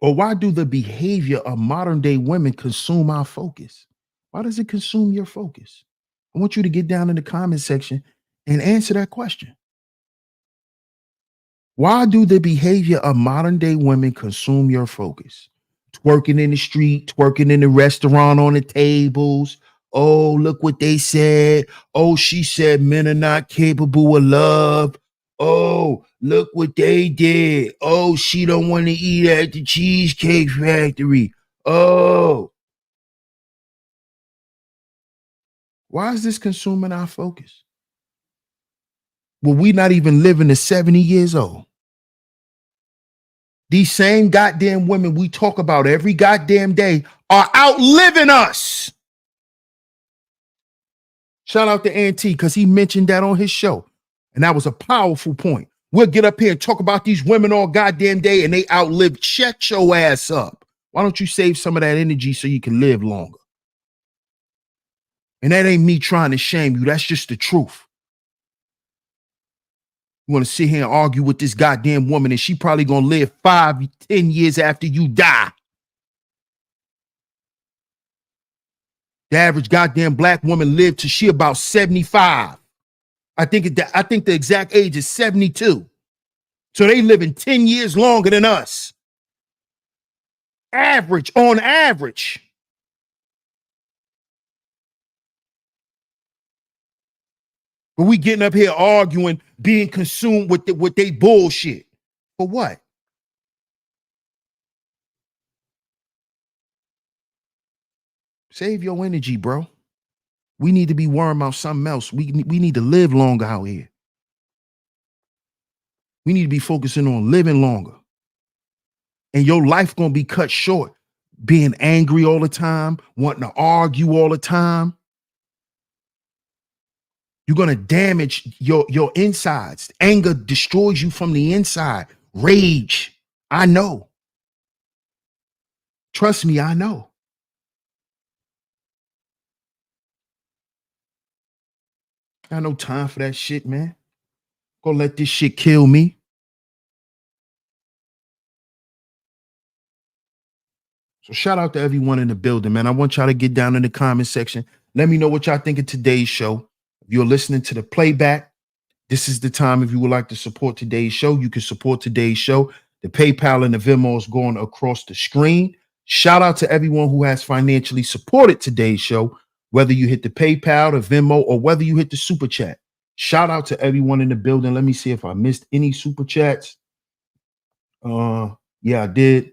or why do the behavior of modern day women consume our focus? Why does it consume your focus? I want you to get down in the comment section and answer that question. Why do the behavior of modern day women consume your focus? Twerking in the street, twerking in the restaurant on the tables. Oh, look what they said. Oh, she said men are not capable of love. Oh, look what they did. Oh, she don't want to eat at the Cheesecake Factory. Oh, why is this consuming our focus? Well, we not even living to 70 years old. These same goddamn women we talk about every goddamn day are outliving us. Shout out to Auntie because he mentioned that on his show. And that was a powerful point. We'll get up here and talk about these women all goddamn day and they outlive. Shut your ass up. Why don't you save some of that energy so you can live longer? And that ain't me trying to shame you. That's just the truth. You want to sit here and argue with this goddamn woman and she probably going to live 5, 10 years after you die. The average goddamn black woman lived till she about 75. I think the exact age is 72. So they living 10 years longer than us. On average. But we getting up here arguing, being consumed with they bullshit. For what? Save your energy, bro. We need to be worrying about something else. We need to live longer out here. We need to be focusing on living longer. And your life gonna be cut short. Being angry all the time, wanting to argue all the time. You're gonna damage your insides. Anger destroys you from the inside. Rage. I know. Trust me, I know. I got no time for that shit, man. Gonna let this shit kill me. So shout out to everyone in the building, man. I want y'all to get down in the comment section. Let me know what y'all think of today's show. If you're listening to the playback, this is the time. If you would like to support today's show, you can support today's show. The PayPal and the Venmo is going across the screen. Shout out to everyone who has financially supported today's show, whether you hit the PayPal, the Venmo, or whether you hit the super chat. Shout out to everyone in the building. Let me see if I missed any super chats. Yeah, I did.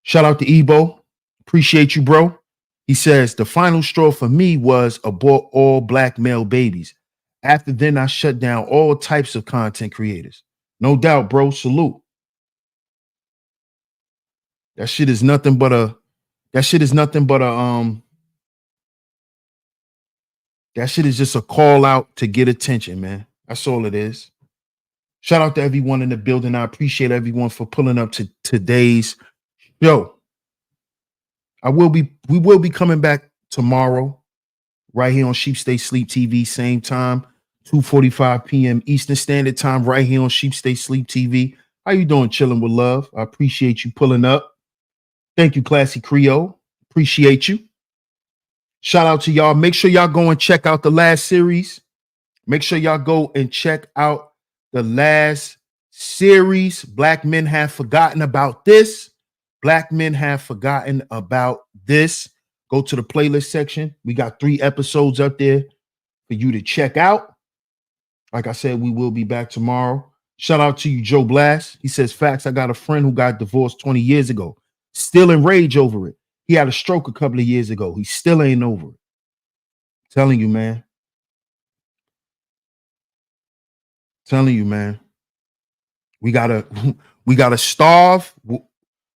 Shout out to Ebo. Appreciate you, bro. He says, the final straw for me was abort all black male babies. After then, I shut down all types of content creators. No doubt, bro. Salute. That shit is nothing but a that shit is just a call out to get attention, man. That's all it is. Shout out to everyone in the building. I appreciate everyone for pulling up to today's show. We will be coming back tomorrow, right here on Sheep Stay Sleep TV, same time, 2:45 p.m. Eastern Standard Time, right here on Sheep Stay Sleep TV. How you doing? Chilling with love. I appreciate you pulling up. Thank you, Classy Creole. Appreciate you. Shout out to y'all. Make sure y'all go and check out the last series. Make sure y'all go and check out the last series. Black men have forgotten about this. Black men have forgotten about this. Go to the playlist section. We got 3 episodes up there for you to check out. Like I said, we will be back tomorrow. Shout out to you, Joe Blast. He says, facts, I got a friend who got divorced 20 years ago. Still in rage over it. He had a stroke a couple of years ago. He still ain't over it. Telling you, man. Telling you, man, we gotta we gotta starve.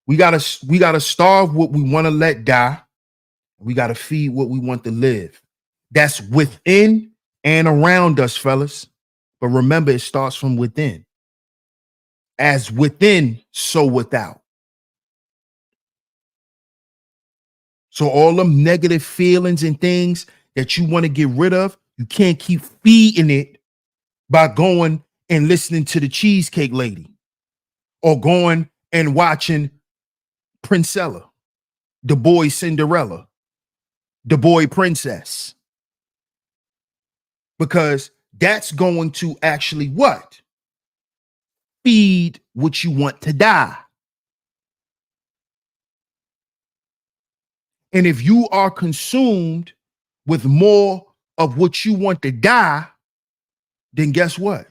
We gotta starve what we want to let die. We gotta feed what we want to live. That's within and around us, fellas. But remember, it starts from within. As within, so without. So all them negative feelings and things that you want to get rid of, you can't keep feeding it by going and listening to the Cheesecake Lady or going and watching Princella, the boy Cinderella, the boy Princess. Because that's going to actually what? Feed what you want to die. And if you are consumed with more of what you want to die, then guess what?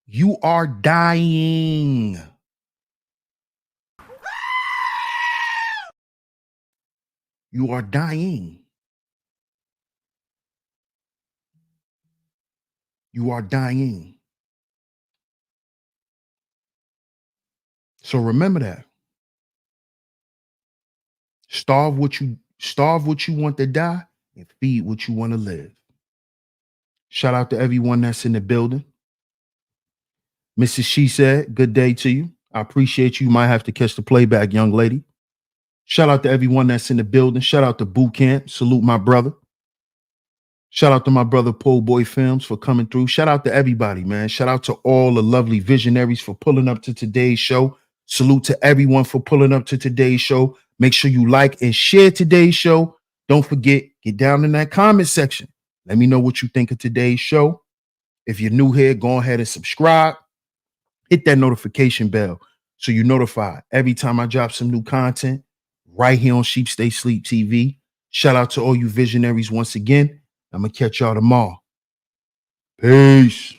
You are dying. You are dying. You are dying. So remember that. Starve what you want to die and feed what you want to live. Shout out to everyone that's in the building. Mrs. She said, good day to you. I appreciate you. You might have to catch the playback, young lady. Shout out to everyone that's in the building. Shout out to Boot Camp. Salute my brother. Shout out to my brother Pole Boy Films for coming through. Shout out to everybody, man. Shout out to all the lovely visionaries for pulling up to today's show. Salute to everyone for pulling up to today's show. Make sure you like and share today's show. Don't forget, get down in that comment section. Let me know what you think of today's show. If you're new here, go ahead and subscribe. Hit that notification bell so you're notified every time I drop some new content right here on Sheep Stay Sleep TV. Shout out to all you visionaries once again. I'm going to catch y'all tomorrow. Peace.